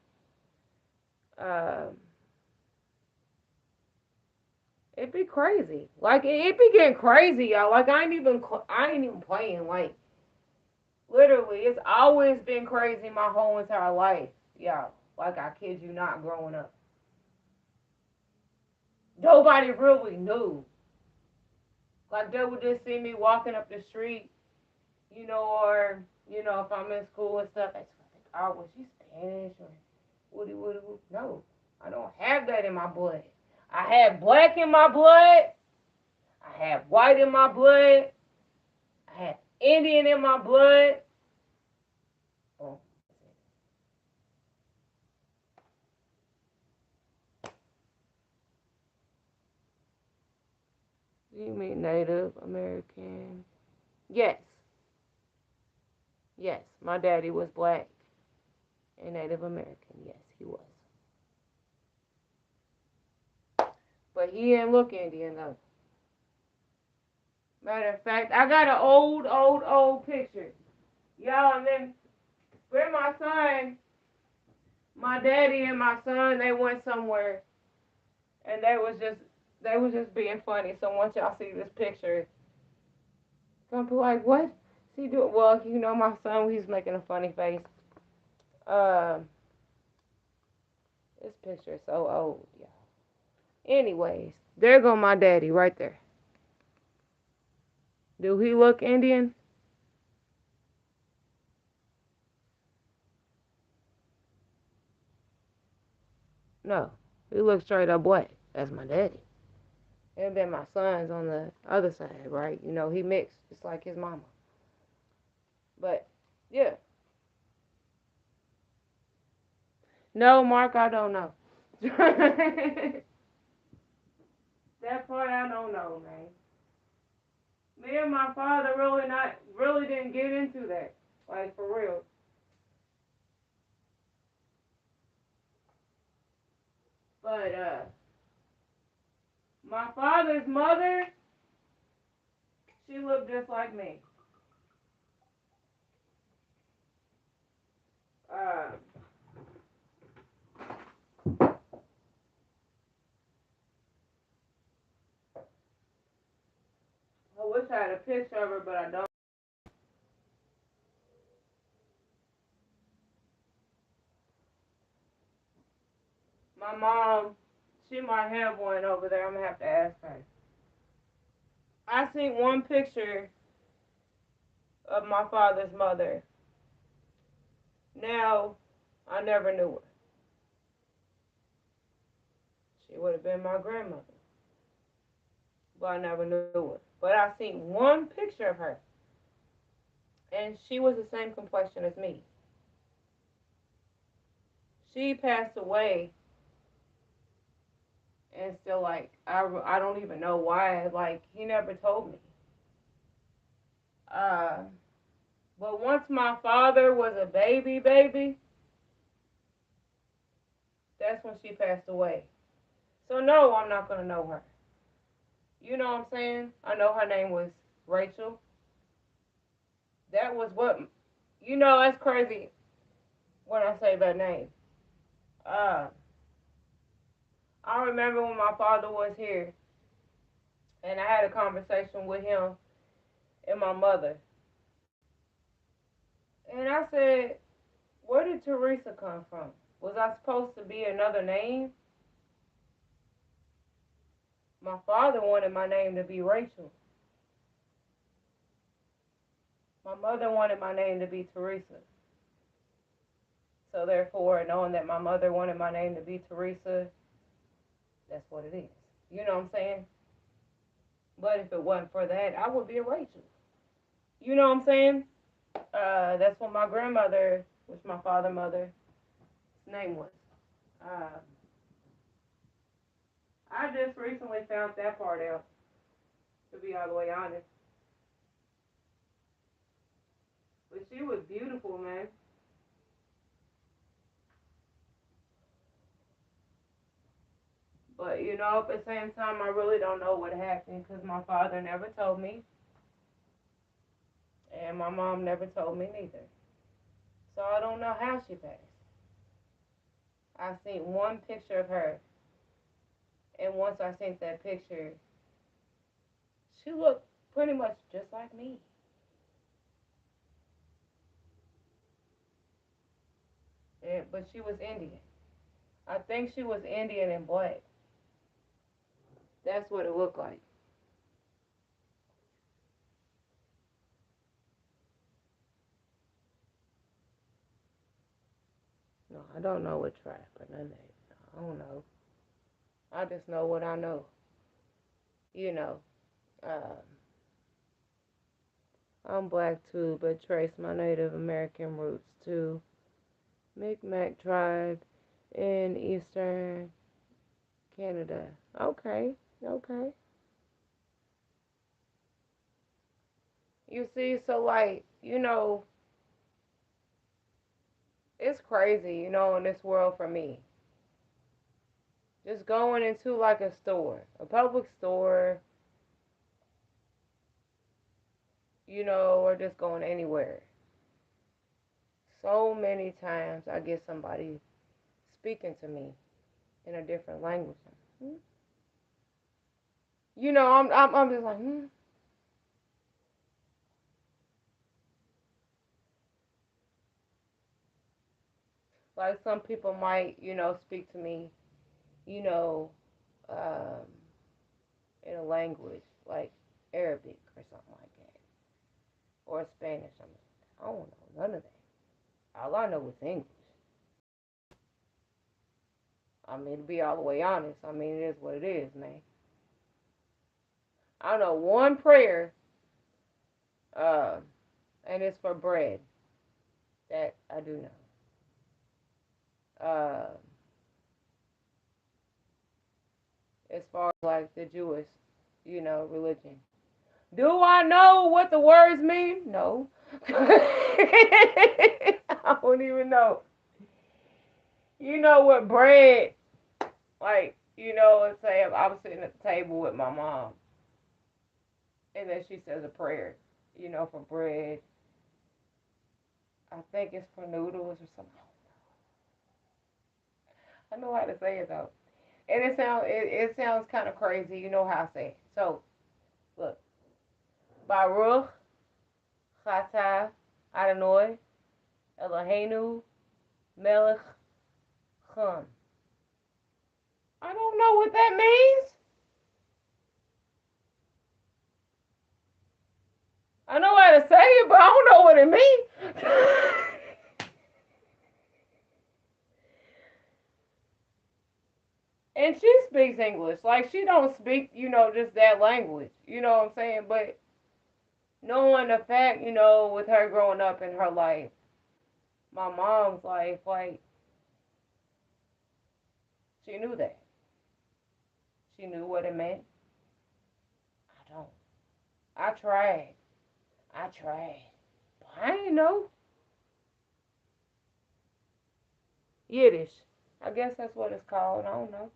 A: It'd be crazy. Like it be getting crazy, y'all. Like I ain't even playing. Like literally, it's always been crazy my whole entire life, y'all. Like I kid you not, growing up, nobody really knew. Like they would just see me walking up the street, you know, or you know, if I'm in school and stuff, they think, oh, was she Spanish or woody woody woody? No, I don't have that in my blood. I have black in my blood. I have white in my blood. I have Indian in my blood. Oh. Do you mean Native American? Yes. Yes. My daddy was black and Native American. Yes, he was. But he didn't look Indian though. Matter of fact, I got an old picture. Y'all, and then with my son, my daddy and my son, they went somewhere and they was just being funny. So once y'all see this picture, some people like, what? He do well, you know my son, he's making a funny face. Um this picture is so old, y'all. Anyways, there go my daddy right there. Do he look Indian? No. He looks straight up white. That's my daddy. And then my son's on the other side, right? You know, he mixed just like his mama. But yeah. No, Mark, I don't know. That part I don't know, man. Me and my father really didn't get into that. Like for real. But my father's mother, she looked just like me. Uh, I wish I had a picture of her, but I don't. My mom, she might have one over there. I'm gonna have to ask her. I seen one picture of my father's mother. Now, I never knew her. She would have been my grandmother. But I never knew her. But I seen one picture of her. And she was the same complexion as me. She passed away. And still, like, I don't even know why. Like, he never told me. Uh, but once my father was a baby, that's when she passed away. So no, I'm not gonna know her. You know what I'm saying? I know her name was Rachel. That was what, that's crazy when I say that name. Uh, I remember when my father was here and I had a conversation with him and my mother. And I said, where did Teresa come from? Was I supposed to be another name? My father wanted my name to be Rachel. My mother wanted my name to be Teresa. So therefore, knowing that my mother wanted my name to be Teresa, that's what it is. You know what I'm saying? But if it wasn't for that, I would be a Rachel. You know what I'm saying? That's what my grandmother, which my father's mother's name was. Uh, I just recently found that part out, to be all the way honest. But she was beautiful, man. But, at the same time, I really don't know what happened because my father never told me. And my mom never told me neither. So I don't know how she passed. I seen one picture of her. And once I seen that picture, she looked pretty much just like me. But she was Indian. I think she was Indian and black. That's what it looked like. No, I don't know what tribe or none of that. I don't know. I just know what I know. You know, uh, I'm black too, but trace my Native American roots to Mi'kmaq tribe in eastern Canada. Okay, okay. You see, so like, it's crazy, in this world for me. Just going into like a store, a public store, or just going anywhere. So many times I get somebody speaking to me in a different language. Hmm? I'm just like, hmm. Like some people might, speak to me, you know, um, in a language like Arabic or something like that, or Spanish. I don't know none of that. All I know is English. I mean, to be all the way honest, I mean, it is what it is, man. I know one prayer, uh, and it's for bread. That I do know. Uh, as far as like the Jewish, religion. Do I know what the words mean? No. I don't even know. You know what bread, like, let's say I was sitting at the table with my mom, and then she says a prayer, for bread. I think it's for noodles or something. I know how to say it though, and it sounds kind of crazy. You know how I say it. So look, Baruch Chata Adonai Eloheinu Melech Chum. I don't know what that means. I know how to say it, but I don't know what it means. And she speaks English. Like, she don't speak, just that language. You know what I'm saying? But knowing the fact, with her growing up in her life, my mom's life, like, she knew that. She knew what it meant. I don't. I tried. I tried. But I ain't know. Yiddish. I guess that's what it's called. I don't know.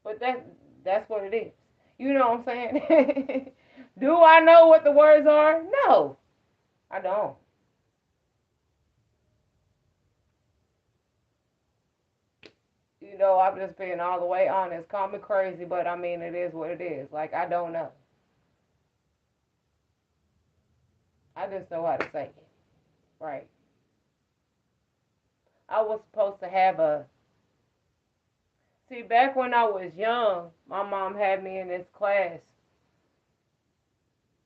A: But that's what it is. You know what I'm saying? Do I know what the words are? No, I don't. I'm just being all the way honest. Call me crazy, but I mean, it is what it is. Like, I don't know. I just know how to say it. Right. I was supposed to have a. See, back when I was young, my mom had me in this class.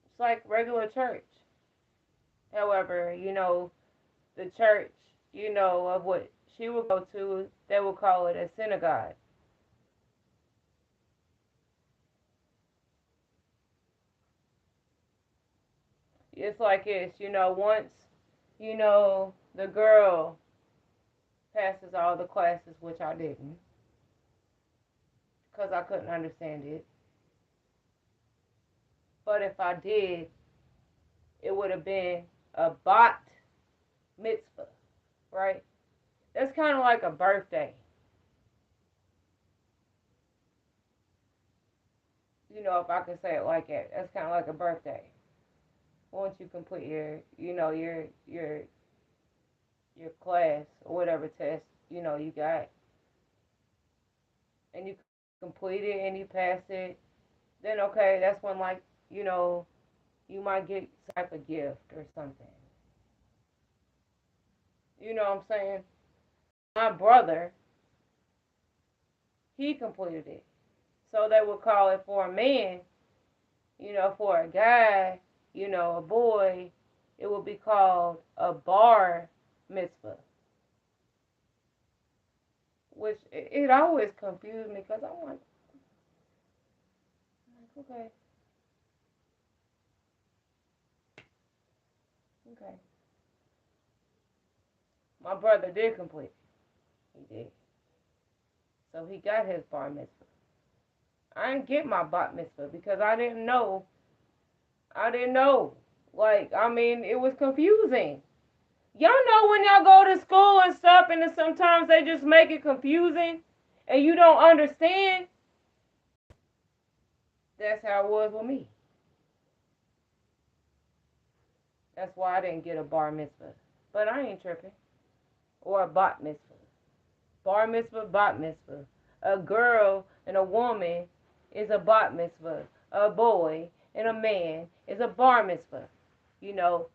A: It's like regular church. However, the church, of what she would go to, they would call it a synagogue. It's like it's, once, the girl passes all the classes, which I didn't, because I couldn't understand it. But if I did, it would have been a bat mitzvah, right? That's kind of like a birthday. If I could say it like that, that's kind of like a birthday. Once you complete your class or whatever test, you got, and you complete it and you pass it, then okay, that's when, like, you know, you might get some type of gift or something. You know what I'm saying? My brother, he completed it. So they would call it for a man, for a guy, a boy, it would be called a bar mitzvah. Which it always confused me because okay, okay. My brother did complete. He did. So he got his bar mitzvah. I didn't get my bat mitzvah because I didn't know. I didn't know. Like, I mean, it was confusing. Y'all know when y'all go to school and stuff, and then sometimes they just make it confusing and you don't understand? That's how it was with me. That's why I didn't get a bar mitzvah. But I ain't tripping. Or a bat mitzvah. Bar mitzvah, bat mitzvah. A girl and a woman is a bat mitzvah. A boy and a man is a bar mitzvah. You know,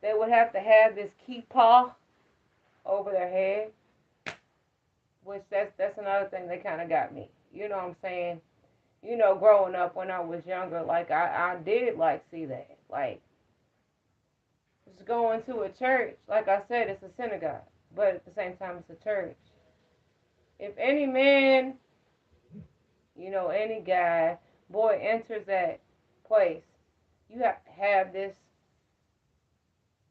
A: they would have to have this kippah over their head, which that's another thing that kind of got me. You know what I'm saying? Growing up when I was younger, like I did like see that. Like, just going to a church, like I said, it's a synagogue, but at the same time, it's a church. If any man, any guy, boy enters that place, you have to have this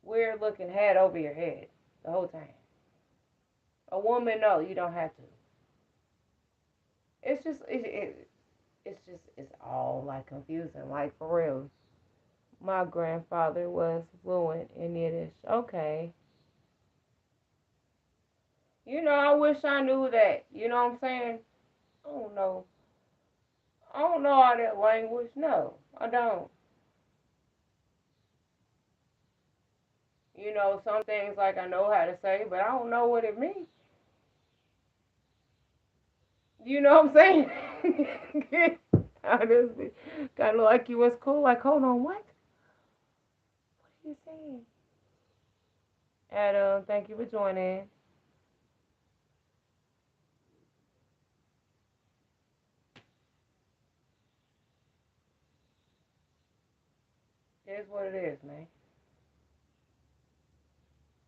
A: weird looking hat over your head the whole time. A woman, no, you don't have to. It's just it's all like confusing, like for real. My grandfather was fluent in Yiddish. Okay. I wish I knew that. You know what I'm saying? I don't know. I don't know all that language. No, I don't. Some things like I know how to say, but I don't know what it means. You know what I'm saying? Honestly, kind of like you was cool. Like, hold on, what? What are you saying? Adam, thank you for joining. It is what it is, man.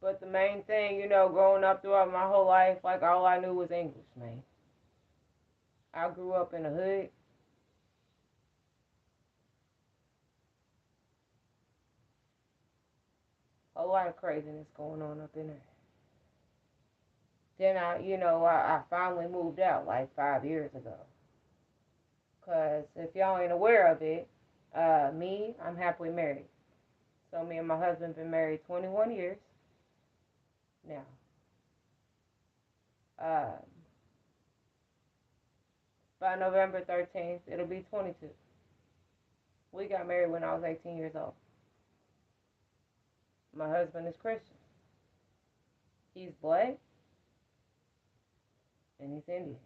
A: But the main thing, growing up throughout my whole life, like all I knew was English, man. I grew up in the hood. A lot of craziness going on up in there. Then I finally moved out like 5 years ago. Cause if y'all ain't aware of it, I'm happily married. So me and my husband been married 21 years now. Uh, by November 13th, it'll be 22. We got married when I was 18 years old. My husband is Christian. He's black and he's Indian.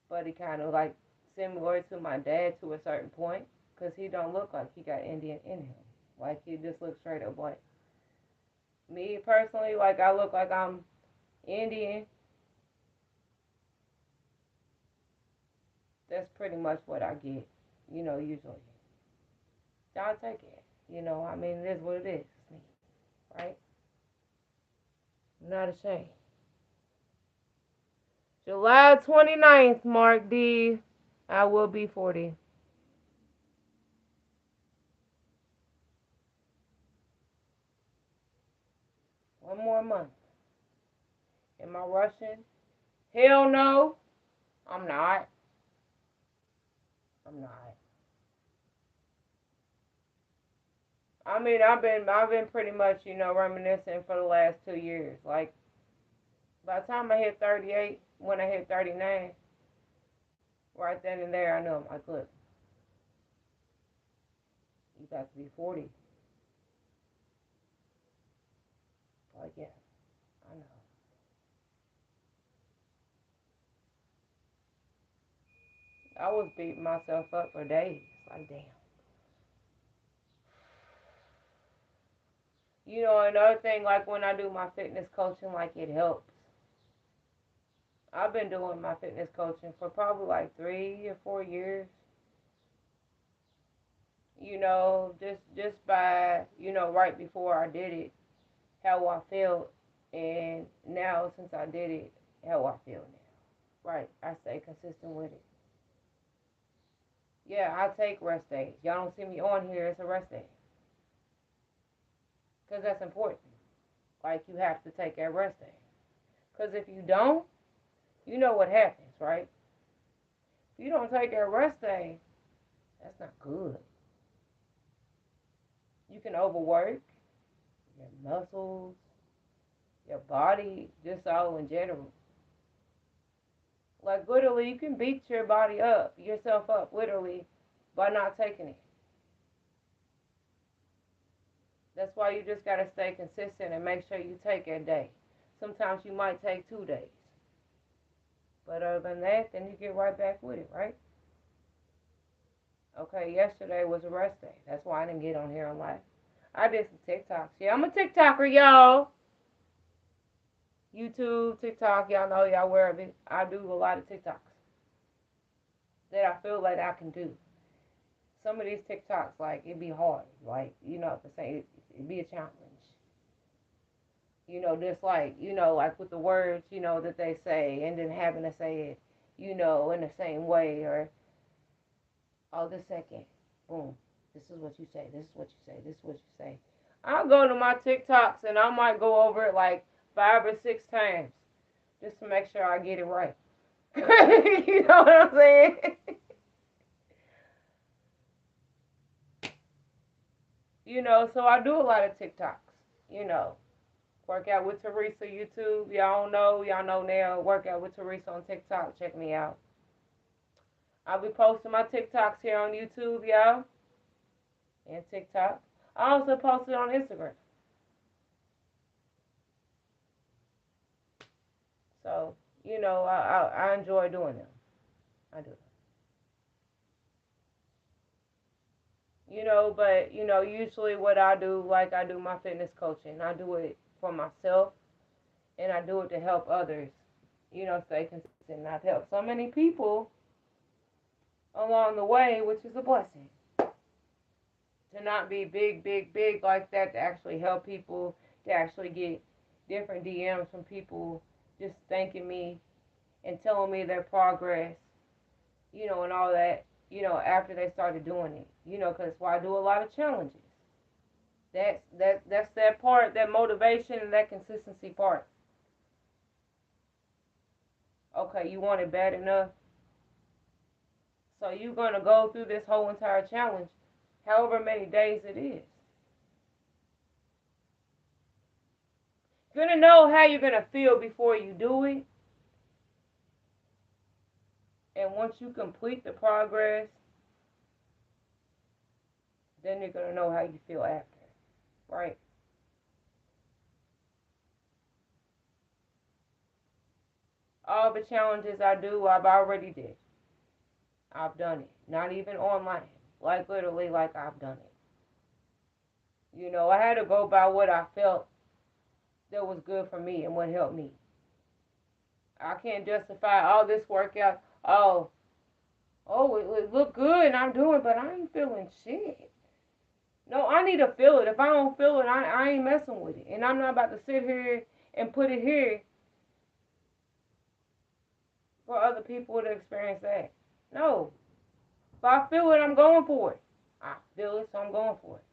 A: But he kind of like similar to my dad to a certain point because he don't look like he got Indian in him. Like he just looks straight up white. Me personally, like I look like I'm Indian. That's pretty much what I get, usually. I'll take it. I mean, it is what it is, right? Not ashamed. July 29th, Mark D. I will be 40. One more month. Am I rushing? Hell no. I'm not. I'm not. I mean, I've been pretty much, reminiscing for the last 2 years. Like by the time I hit 38, when I hit 39, right then and there, I know I'm like, look, you got to be 40. Like, yeah, I know. I was beating myself up for days. Like, damn. Another thing, like when I do my fitness coaching, like it helps. I've been doing my fitness coaching for probably like 3 or 4 years. Just by, right before I did it, how I felt, and now since I did it, how I feel now. Right, I stay consistent with it. Yeah, I take rest days. Y'all don't see me on here, it's a rest day. Because that's important. Like, you have to take that rest day. Because if you don't, you know what happens, right? If you don't take that rest day, that's not good. You can overwork your muscles, your body, just all in general. Like, literally, you can beat your body up, yourself up, literally, by not taking it. That's why you just got to stay consistent and make sure you take a day. Sometimes you might take 2 days. But other than that, then you get right back with it, right? Okay, yesterday was a rest day. That's why I didn't get on here on live. I did some TikToks. Yeah, I'm a TikToker, y'all. YouTube, TikTok, y'all know y'all aware of it. I do a lot of TikToks that I feel like I can do. Some of these TikToks, like, it'd be hard. Like, to say it'd be a challenge. Just like, like with the words, that they say, and then having to say it, in the same way, or, oh, this second, boom, this is what you say, this is what you say, this is what you say. I'll go to my TikToks and I might go over it like 5 or 6 times just to make sure I get it right. You know what I'm saying? So I do a lot of TikToks, you know. Workout with Teresa YouTube. Y'all know now. Workout with Teresa on TikTok. Check me out. I'll be posting my TikToks here on YouTube, y'all, and TikTok. I also post it on Instagram. So, I enjoy doing them. I do. But, usually what I do, like I do my fitness coaching, I do it for myself and I do it to help others, stay consistent. I've helped so many people along the way, which is a blessing. To not be big, big, big like that, to actually help people, to actually get different DMs from people just thanking me and telling me their progress, and all that, after they started doing it, because that's why I do a lot of challenges. That's that part, that motivation and that consistency part. Okay, you want it bad enough, so you're gonna go through this whole entire challenge, however many days it is. You're gonna know how you're gonna feel before you do it, and once you complete the progress, then you're gonna know how you feel after, right? All the challenges I do, I've already did. I've done it. Not even online. Like literally, like I've done it. I had to go by what I felt that was good for me and what helped me. I can't justify all this workout. It looked good and I'm doing, but I ain't feeling shit. No, I need to feel it. If I don't feel it, I ain't messing with it. And I'm not about to sit here and put it here for other people to experience that. No. If I feel it, I'm going for it. I feel it, so I'm going for it.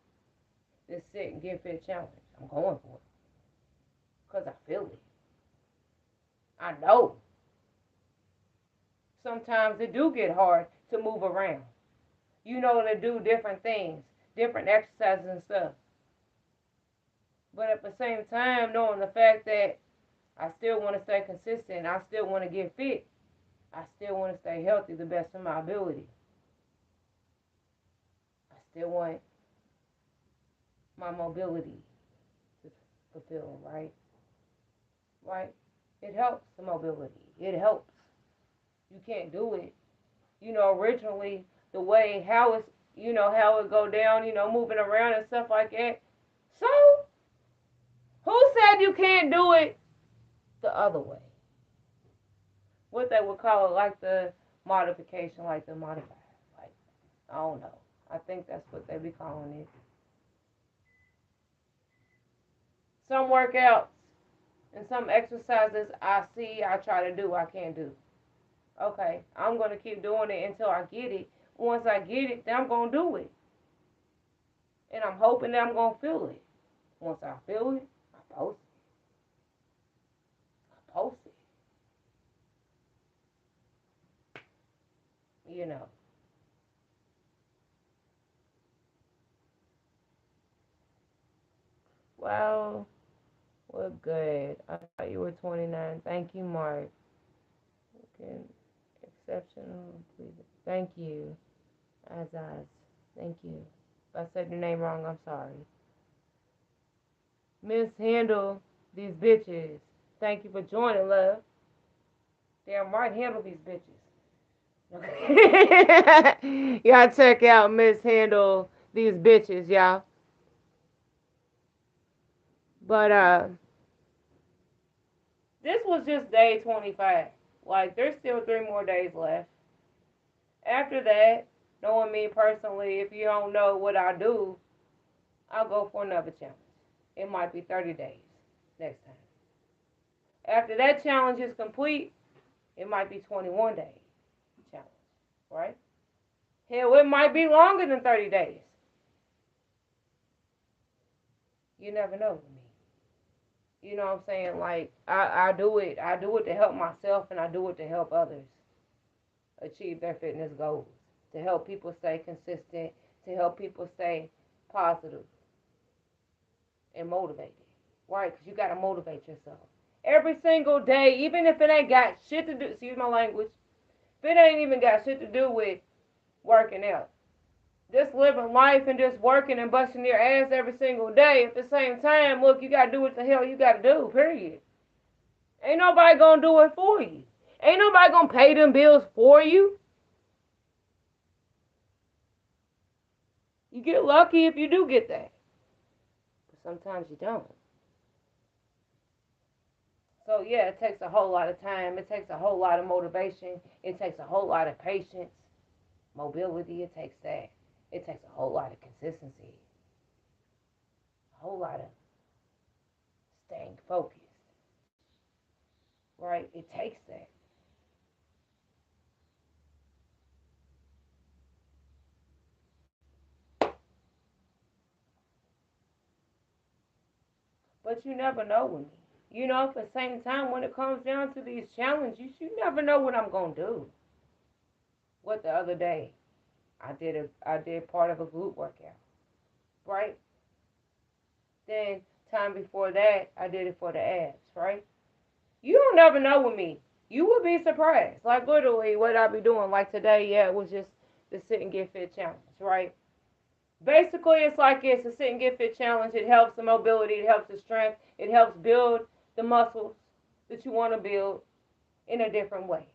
A: This sit and get fit challenge. I'm going for it. Because I feel it. I know. Sometimes it do get hard to move around. To do different things, different exercises and stuff. But at the same time, knowing the fact that I still want to stay consistent, I still want to get fit, I still want to stay healthy the best of my ability. I still want my mobility to fulfill, right? Right? It helps the mobility. It helps. You can't do it. Originally the way how it's how it go down, moving around and stuff like that. So who said you can't do it the other way? What they would call it, like the modification, like the modifier. Like, I don't know. I think that's what they be calling it. Some workouts and some exercises I see, I try to do, I can't do. Okay, I'm going to keep doing it until I get it. Once I get it, then I'm going to do it. And I'm hoping that I'm going to feel it. Once I feel it, I post it. I post it. You know. Well, we're good. I thought you were 29. Thank you, Mark. Okay. Exceptional. Please. Thank you. Azaz. Thank you. If I said your name wrong, I'm sorry. Mishandle these bitches. Thank you for joining, love. Damn right, handle these bitches. Okay. Y'all check out Mishandle these bitches, y'all. But this was just day 25. Like there's still 3 more days left. After that, knowing me personally, if you don't know what I do, I'll go for another challenge. It might be 30 days next time. After that challenge is complete, it might be 21 days challenge, right? Hell, it might be longer than 30 days. You never know with me. You know what I'm saying? Like I do it. I do it to help myself and I do it to help others achieve their fitness goals. To help people stay consistent, to help people stay positive and motivated. Right? Because you gotta motivate yourself. Every single day, even if it ain't got shit to do, excuse my language, if it ain't even got shit to do with working out. Just living life and just working and busting your ass every single day. At the same time, look, you gotta do what the hell you gotta do, period. Ain't nobody gonna do it for you. Ain't nobody gonna pay them bills for you. You get lucky if you do get that. But sometimes you don't. So yeah, it takes a whole lot of time. It takes a whole lot of motivation. It takes a whole lot of patience, mobility. It takes that. It takes a whole lot of consistency. A whole lot of staying focused. Right? It takes that. But you never know with me. At the same time, when it comes down to these challenges, you never know what I'm gonna do. What the other day, I did part of a group workout, right? Then time before that, I did it for the abs, right? You don't never know with me. You would be surprised. Like literally, what I be doing. Like today, yeah, it was just the sit and get fit challenge, right? Basically, it's a sit and get fit challenge. It helps the mobility, it helps the strength, it helps build the muscles that you want to build in a different way.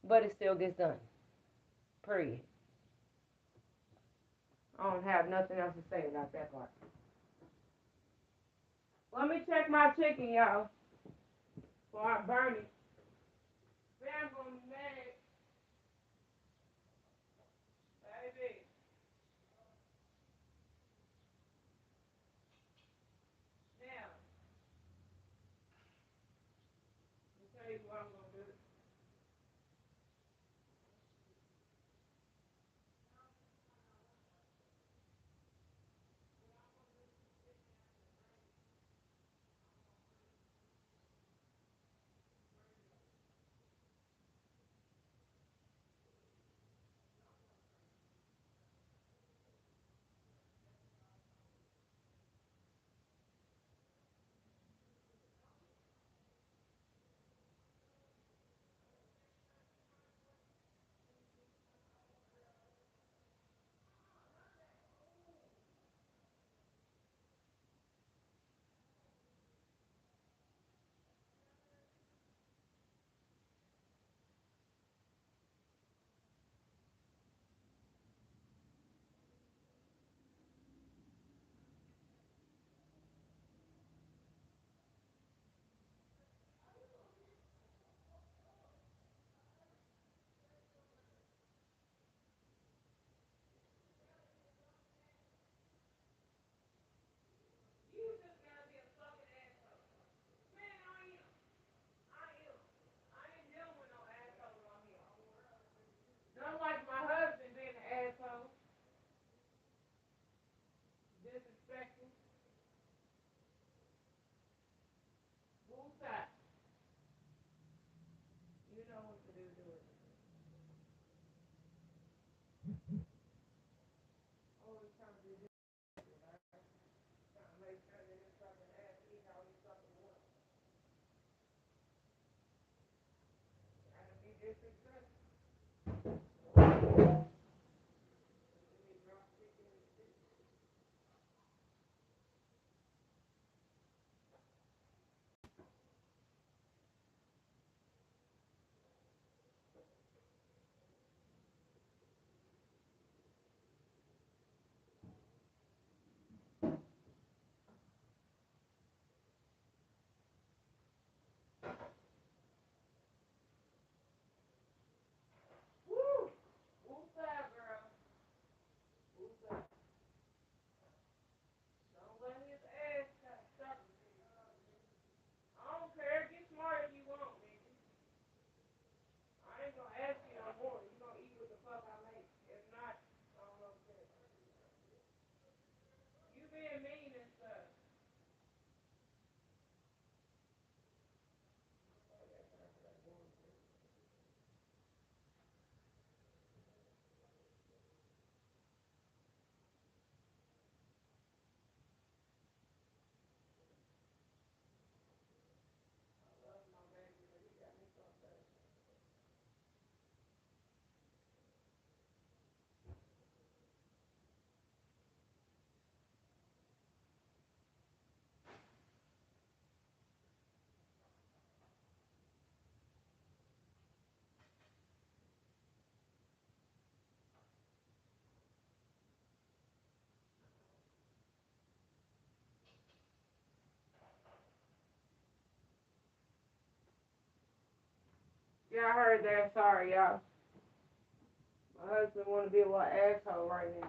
A: But it still gets done. Period. I don't have nothing else to say about that part. Let me check my chicken, y'all, before I burn it. Bam, boom, man, baby. Now, let me tell you what I'm gonna do. Don't like my husband being an asshole, disrespectful. Who's that? You know what to do it. Always trying to do this. Trying to make sure that this fucking ass eat all these fucking water. Trying to be disrespectful. Woo! Who's that, girl? Who's that? Don't let his ass stop. I don't care. Get smart if you want, nigga. I ain't gonna ask you no more. You gonna eat what the fuck I make. If not, I don't know what to say. You being mean and stuff. Yeah, I heard that. Sorry, y'all. My husband want to be a little asshole right now.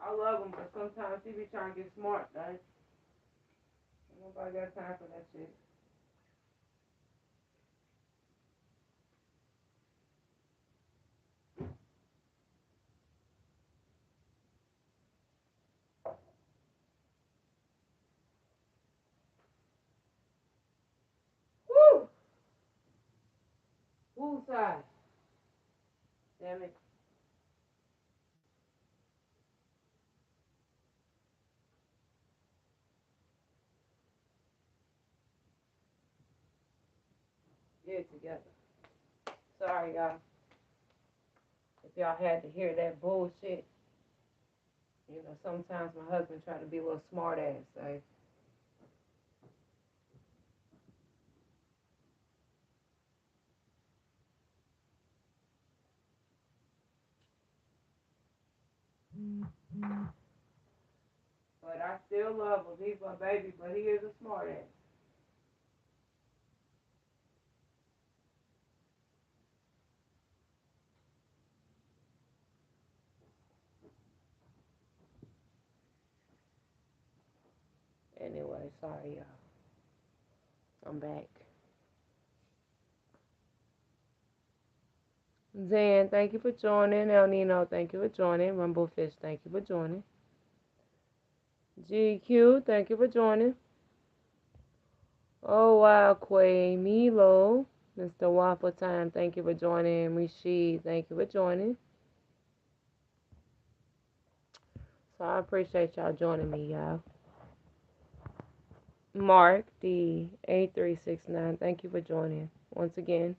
A: I love him, but sometimes he be trying to get smart, though. Nobody got time for that shit. side. Damn it. Get it together. Sorry, y'all. If y'all had to hear that bullshit. You know, sometimes my husband try to be a little smart ass, so but I still love him. He's my baby, but he is a smart ass. Anyway, sorry y'all. I'm back. Zan, thank you for joining. El Nino, thank you for joining. Rumblefish, thank you for joining. GQ, thank you for joining. Oh wow, Quay, Milo, Mr. Waffle Time, thank you for joining. Rishi, thank you for joining. So I appreciate y'all joining me, y'all. Mark D 8369, thank you for joining once again.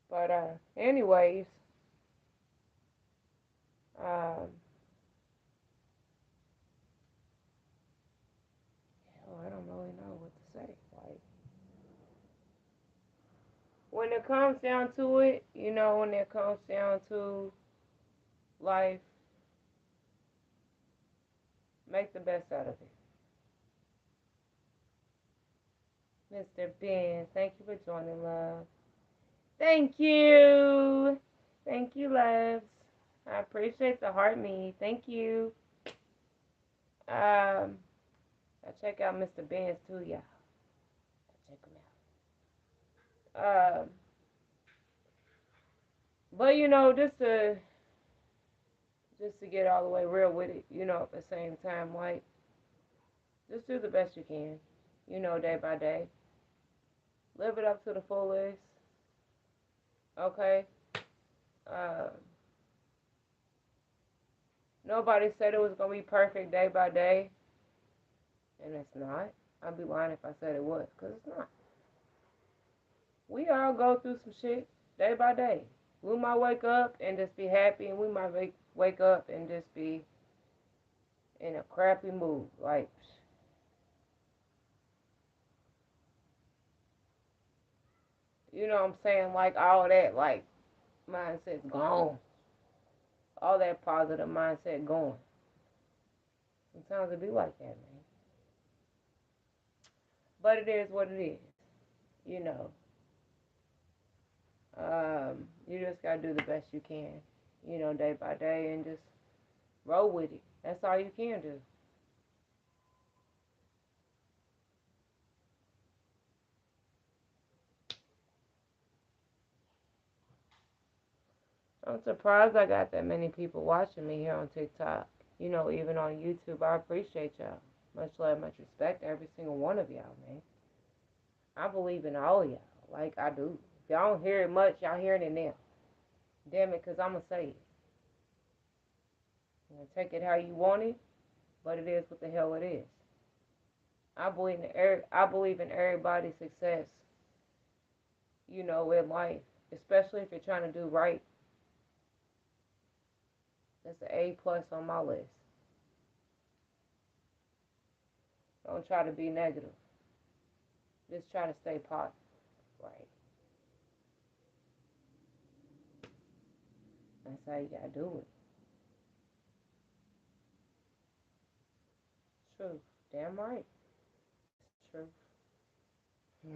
A: But anyways, um, I don't really know what to say. Like when it comes down to it, you know, when it comes down to life, make the best out of it. Mr. Ben, thank you for joining, love. Thank you. Thank you, loves. I appreciate the heart me. Thank you. I check out Mr. Ben's too, y'all. Check him out. But you know, just to get all the way real with it, you know, at the same time, like just do the best you can, you know, day by day. Live it up to the fullest. Okay. Uh, Nobody said it was gonna be perfect day by day, and it's not. I'd be lying if I said it was, cause it's not. We all go through some shit day by day. We might wake up and just be happy, and we might wake up and just be in a crappy mood. Like, you know what I'm saying? Like all that, like mindset gone. All that positive mindset going. Sometimes it be like that, man. But it is what it is. You know. You just gotta do the best you can, you know, day by day and just roll with it. That's all you can do. I'm surprised I got that many people watching me here on TikTok. You know, even on YouTube. I appreciate y'all. Much love, much respect to every single one of y'all, man. I believe in all of y'all. Like I do. If y'all don't hear it much, y'all hearing it now. Damn it, because I'm going to say it. You know, take it how you want it, but it is what the hell it is. I believe in everybody's success, you know, in life, especially if you're trying to do right. That's an A plus on my list. Don't try to be negative. Just try to stay positive, right? That's how you gotta do it. True. Damn right. True.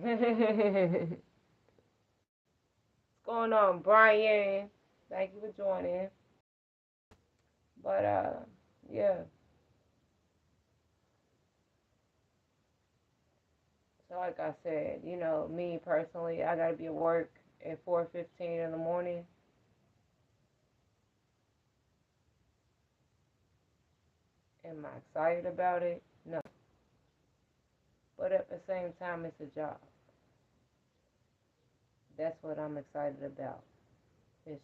A: What's going on, Brian? Thank you for joining. But yeah. So like I said, you know, me personally, I gotta be at work at 4:15 in the morning. Am I excited about it? No. but at the same time, it's a job. That's what I'm excited about. It's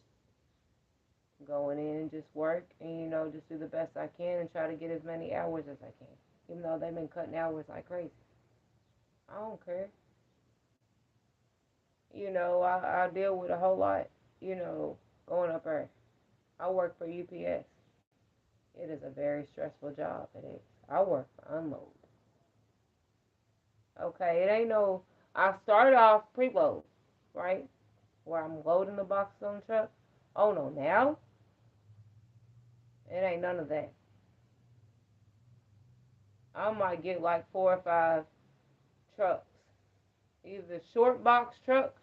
A: going in and just work and, just do the best I can and try to get as many hours as I can. Even though they've been cutting hours like crazy. I don't care. I deal with a whole lot, going up there. I work for UPS. It is a very stressful job. It is. I work for unload. Okay, it ain't no. I started off preload, right? Where I'm loading the boxes on the truck. Oh no, now it ain't none of that. I might get like 4 or 5 trucks, either short box trucks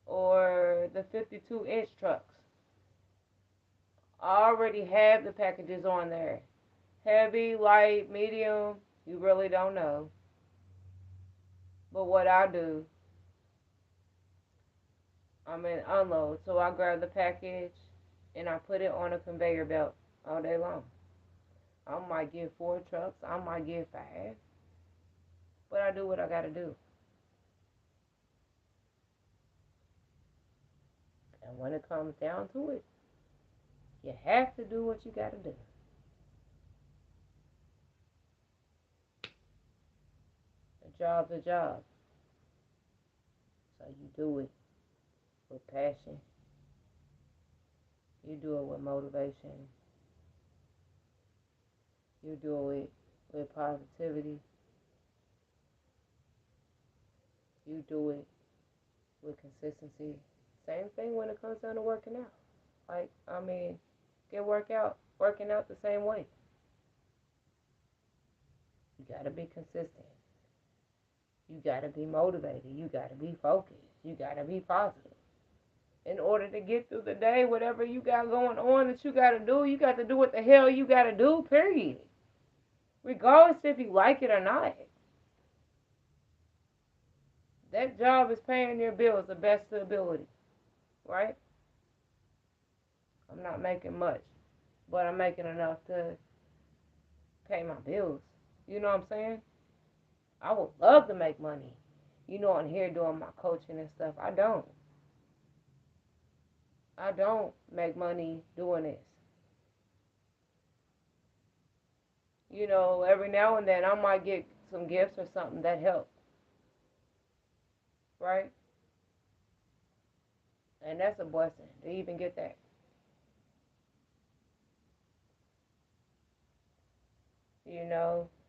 A: or the 52-inch trucks. I already have the packages on there. Heavy, light, medium, you really don't know. But what I do, I'm in unload. So I grab the package and I put it on a conveyor belt all day long. I might get 4 trucks, I might get 5. But I do what I gotta do. And when it comes down to it, you have to do what you gotta do. A job's a job. So you do it with passion. You do it with motivation. You do it with positivity. You do it with consistency. Same thing when it comes down to working out. Working out the same way. You gotta be consistent. You gotta be motivated. You gotta be focused. You gotta be positive. In order to get through the day, whatever you got going on that you gotta do, you got to do what the hell you gotta do, period. Regardless if you like it or not. That job is paying your bills the best of ability, right? I'm not making much, but I'm making enough to pay my bills. You know what I'm saying? I would love to make money. On here doing my coaching and stuff. I don't. I don't make money doing this. Every now and then I might get some gifts or something that help, right? And that's a blessing to even get that.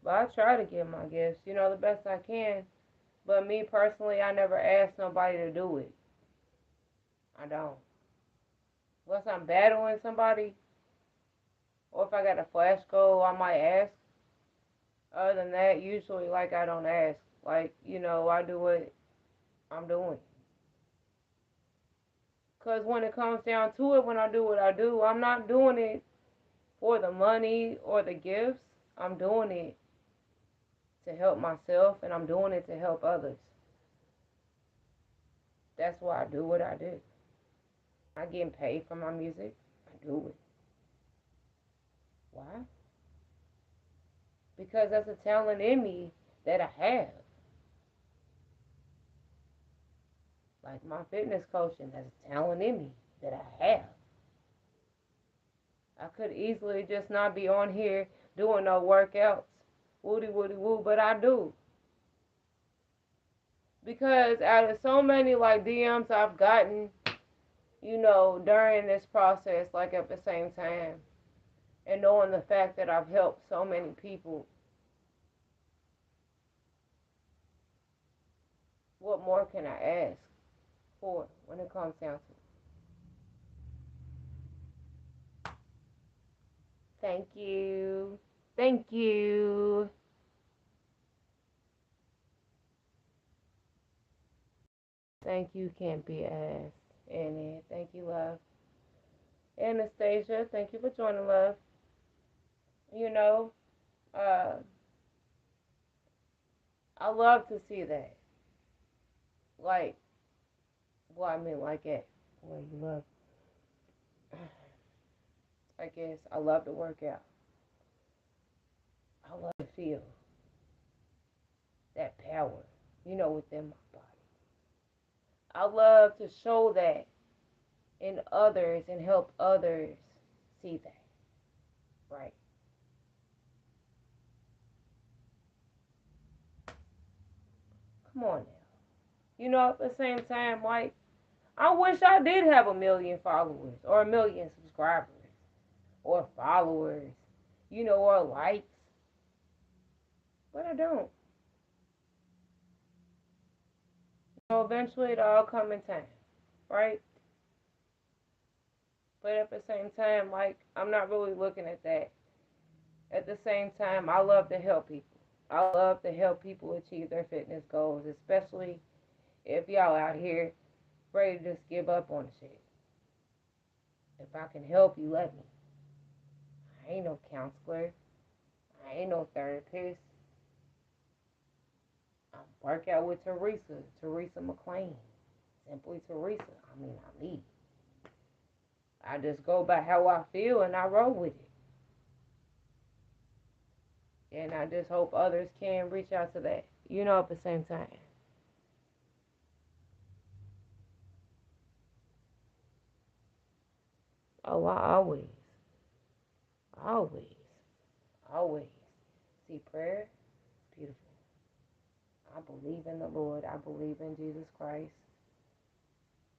A: But I try to give my gifts, the best I can. But me personally, I never ask nobody to do it. I don't. Unless I'm battling somebody, or if I got a flash goal, I might ask. Other than that, usually, I don't ask. I do what I'm doing. Because when it comes down to it, when I do what I do, I'm not doing it for the money or the gifts. I'm doing it to help myself, and I'm doing it to help others. That's why I do what I do. I get paid for my music. I do it. Why? Because that's a talent in me that I have. Like my fitness coaching, that's a talent in me that I have. I could easily just not be on here doing no workouts, woody woody woo, but I do. Because out of so many DMs I've gotten, during this process, at the same time, and knowing the fact that I've helped so many people, what more can I ask for when it comes down to it? Thank you. Thank you. Thank you, can't be asked. And thank you, love. Anastasia, thank you for joining, love. You know, uh, I love to see that. Like, like it. Well, you love. I guess I love to work out. I love to feel. that power, within my body. I love to show that in others and help others see that, right? Come on now. At the same time, like, I wish I did have 1 million followers or 1 million subscribers or followers, or likes, but I don't. Eventually it'll all come in time, right? But at the same time, like, I'm not really looking at that. At the same time, I love to help people. I love to help people achieve their fitness goals, especially if y'all out here ready to just give up on the shit. If I can help you, let me. I ain't no counselor. I ain't no therapist. I work out with Teresa McLean. Simply Teresa. I'm me. I just go by how I feel and I roll with it. And I just hope others can reach out to that, at the same time. Oh, I always, always see prayer. It's beautiful. I believe in the Lord. I believe in Jesus Christ.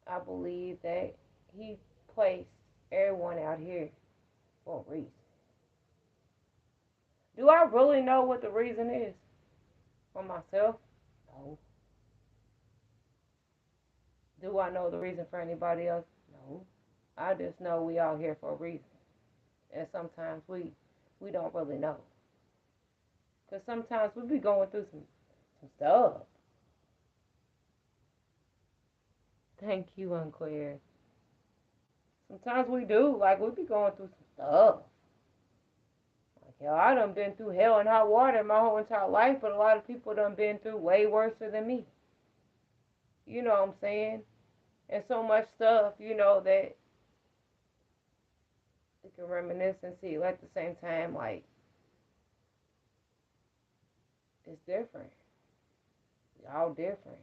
A: I believe that He placed everyone out here for a reason. Do I really know what the reason is for myself? No. Do I know the reason for anybody else? No. I just know we all here for a reason. And sometimes we don't really know. Because sometimes we be going through some stuff. Thank you, Unclair. Sometimes we do. Like, we be going through some stuff. Like, yo, I done been through hell and hot water my whole entire life, but a lot of people done been through way worse than me. You know what I'm saying? And so much stuff, that we can reminisce and see. At the same time, like, it's different. We all different.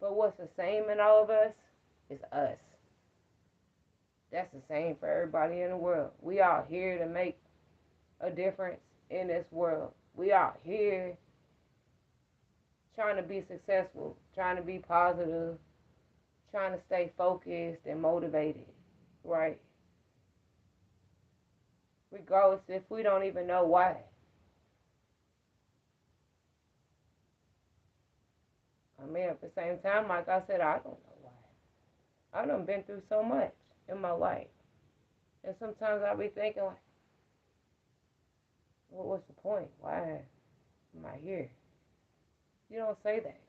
A: But what's the same in all of us is us. That's the same for everybody in the world. We all here to make a difference in this world. We all here trying to be successful, trying to be positive, trying to stay focused and motivated, right? Regardless if we don't even know why. At the same time, like I said, I don't know why. I done been through so much in my life. And sometimes I be thinking, like, well, what's the point? Why am I here? You don't say that.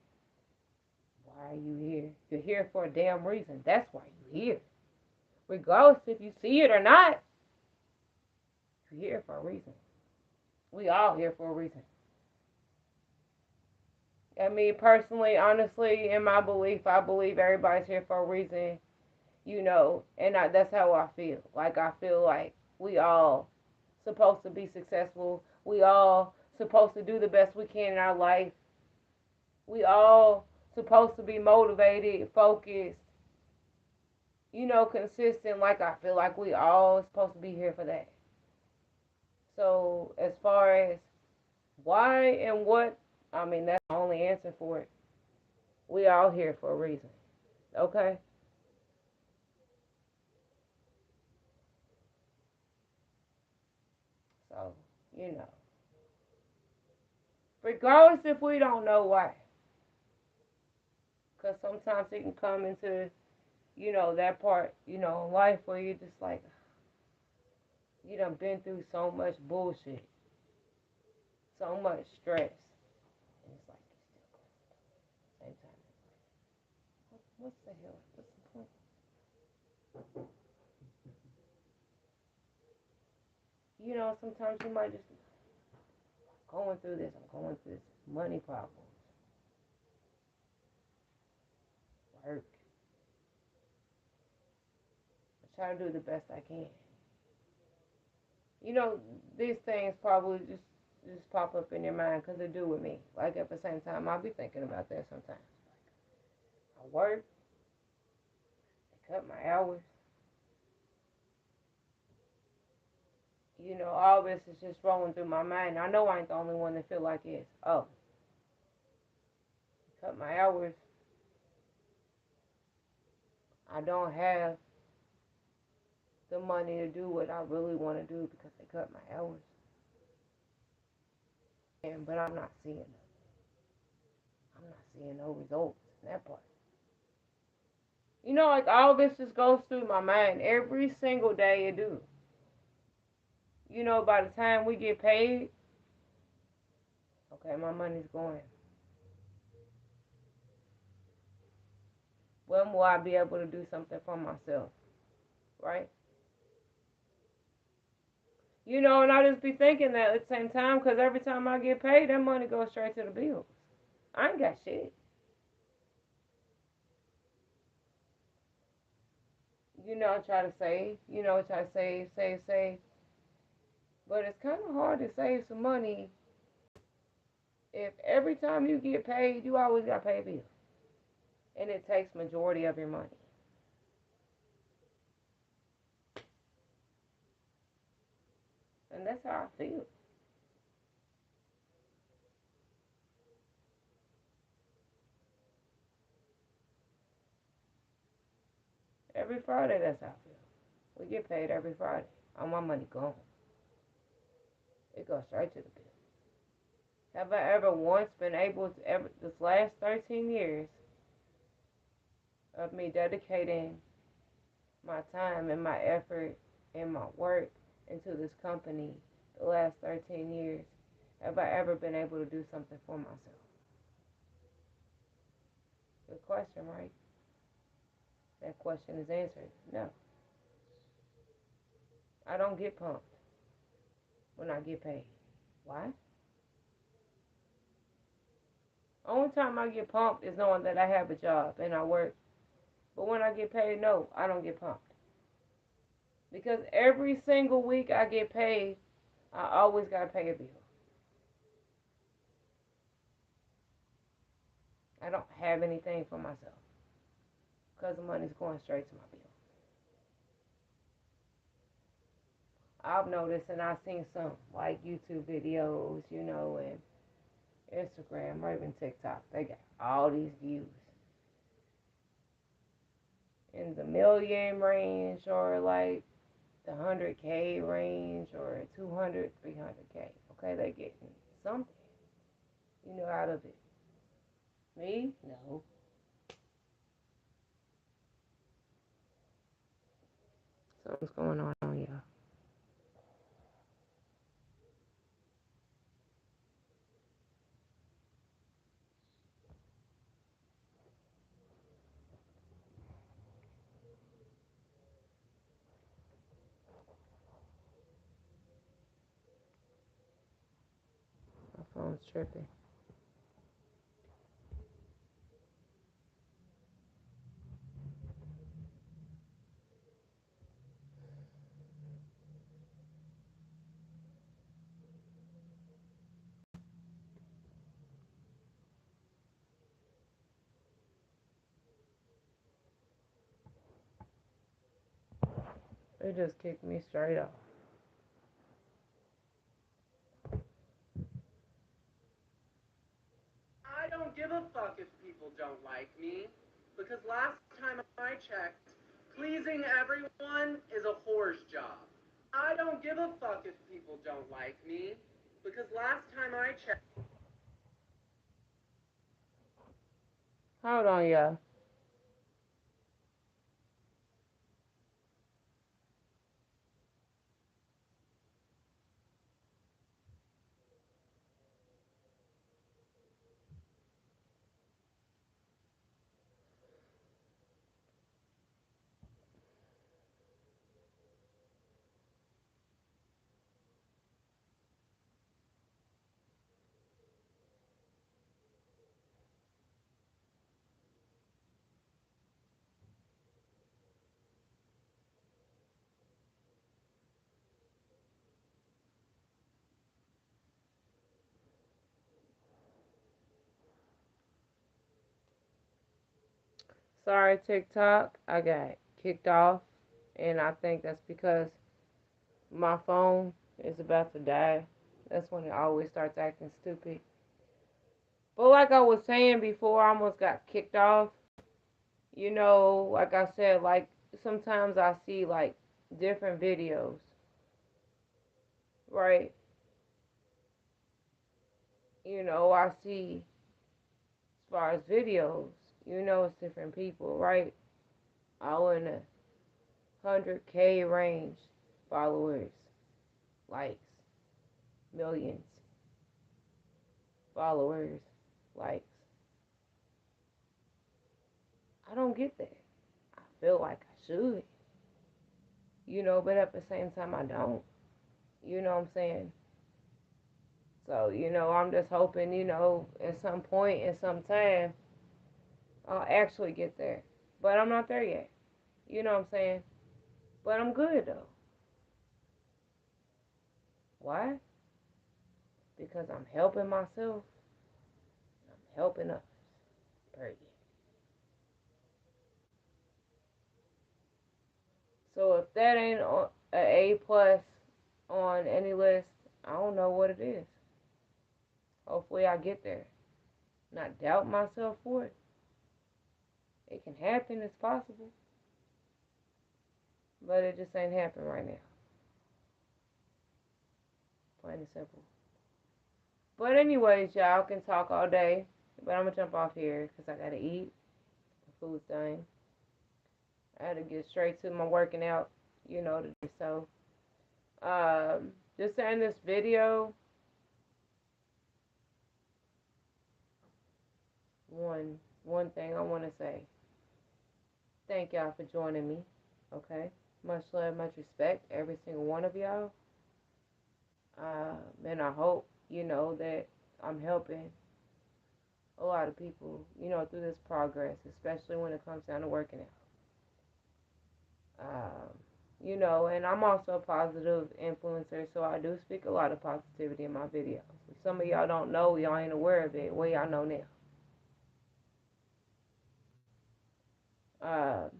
A: Why are you here? You're here for a damn reason. That's why you're here. Regardless if you see it or not, you're here for a reason. We all here for a reason. Personally, honestly, in my belief, I believe everybody's here for a reason, and that's how I feel. Like, I feel like we all supposed to be successful. We all supposed to do the best we can in our life. We all supposed to be motivated, focused, consistent. Like, I feel like we all supposed to be here for that. So as far as why and what, that's the only answer for it. We all here for a reason. Okay? So, you know. Regardless if we don't know why. Because sometimes it can come into, that part, in life where you're just like, you done been through so much bullshit. So much stress. And it's like, same time. What's the hell? What's the point? Sometimes you might just be going through this. I'm going through this money problems. Work. I try to do the best I can. These things probably just just pop up in your mind because it do with me. Like at the same time, I'll be thinking about that sometimes. I work, they cut my hours. You know, all this is just rolling through my mind. I know I ain't the only one that feel like it. Oh, cut my hours. I don't have the money to do what I really want to do because they cut my hours. But I'm not seeing them. I'm not seeing no results in that part. You know, like all this just goes through my mind every single day it do. You know, by the time we get paid, okay, my money's going. When will I be able to do something for myself? Right? You know, and I just be thinking that at the same time because every time I get paid, that money goes straight to the bills. I ain't got shit. You know, I try to save. You know, I try to save. But it's kind of hard to save some money if every time you get paid, you always got to pay a bill. And it takes majority of your money. And that's how I feel. Every Friday, that's how I feel. We get paid every Friday. All my money gone. It goes straight to the bill. Have I ever once been able to this last 13 years of me dedicating my time and my effort and my work into this company the last 13 years, have I ever been able to do something for myself? Good question, right? That question is answered. No. I don't get pumped when I get paid. Why? Only time I get pumped is knowing that I have a job and I work. But when I get paid, no, I don't get pumped. Because every single week I get paid, I always got to pay a bill. I don't have anything for myself because the money's going straight to my bill. I've noticed and I've seen some like YouTube videos, you know, and Instagram or even TikTok. They got all these views in the million range or like the 100K range or 200, 300K. Okay, they getting something, you know, out of it. Me? No. Something's going on, y'all. My phone's tripping. It just kicked me straight off.
B: I don't give a fuck if people don't like me, because last time I checked, pleasing everyone is a whore's job. I don't give a fuck if people don't like me, because last time I checked.
A: Hold on, y'all. Sorry, TikTok. I got kicked off, and I think that's because my phone is about to die. That's when it always starts acting stupid. But like I was saying before, I almost got kicked off. Like I said, like sometimes I see like different videos, right? I see as far as videos, it's different people, right? All in the 100K range, followers, likes, millions, followers, likes. I don't get that. I feel like I should, but at the same time, I don't. You know what I'm saying? So, I'm just hoping, at some point, in some time, I'll actually get there. But I'm not there yet. You know what I'm saying? But I'm good, though. Why? Because I'm helping myself. I'm helping others. Period. So if that ain't a A+ on any list, I don't know what it is. Hopefully I get there. Not doubt myself for it. It can happen, it's possible. But it just ain't happening right now. Plain and simple. But anyways, y'all can talk all day. But I'm gonna jump off here because I gotta eat. The food's done. I had to get straight to my working out, today. So, just to end this video, one thing I want to say. Thank y'all for joining me. Okay, much love, much respect, every single one of y'all. And I hope that I'm helping a lot of people, through this progress, especially when it comes down to working out. And I'm also a positive influencer, so I do speak a lot of positivity in my videos. If some of y'all don't know, y'all ain't aware of it, well, y'all know now. Um,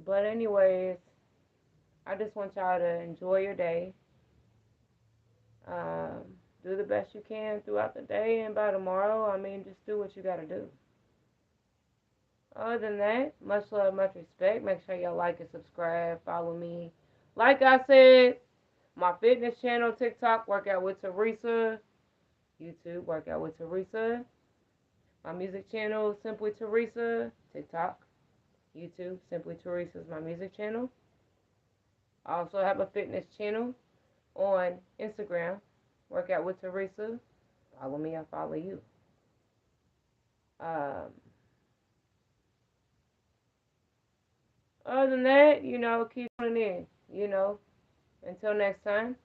A: but anyways, I just want y'all to enjoy your day. Um, do the best you can throughout the day, and by tomorrow, just do what you gotta do. Other than that, much love, much respect. Make sure y'all like and subscribe. Follow me. Like I said, my fitness channel, TikTok, Workout with Teresa. YouTube, Workout with Teresa. My music channel, Simply Teresa. TikTok, YouTube, Simply Teresa is my music channel. I also have a fitness channel on Instagram, Workout with Teresa. Follow me, I follow you. Other than that, keep tuning in, Until next time,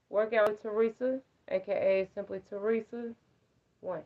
A: Workout with Teresa, aka Simply Teresa 1.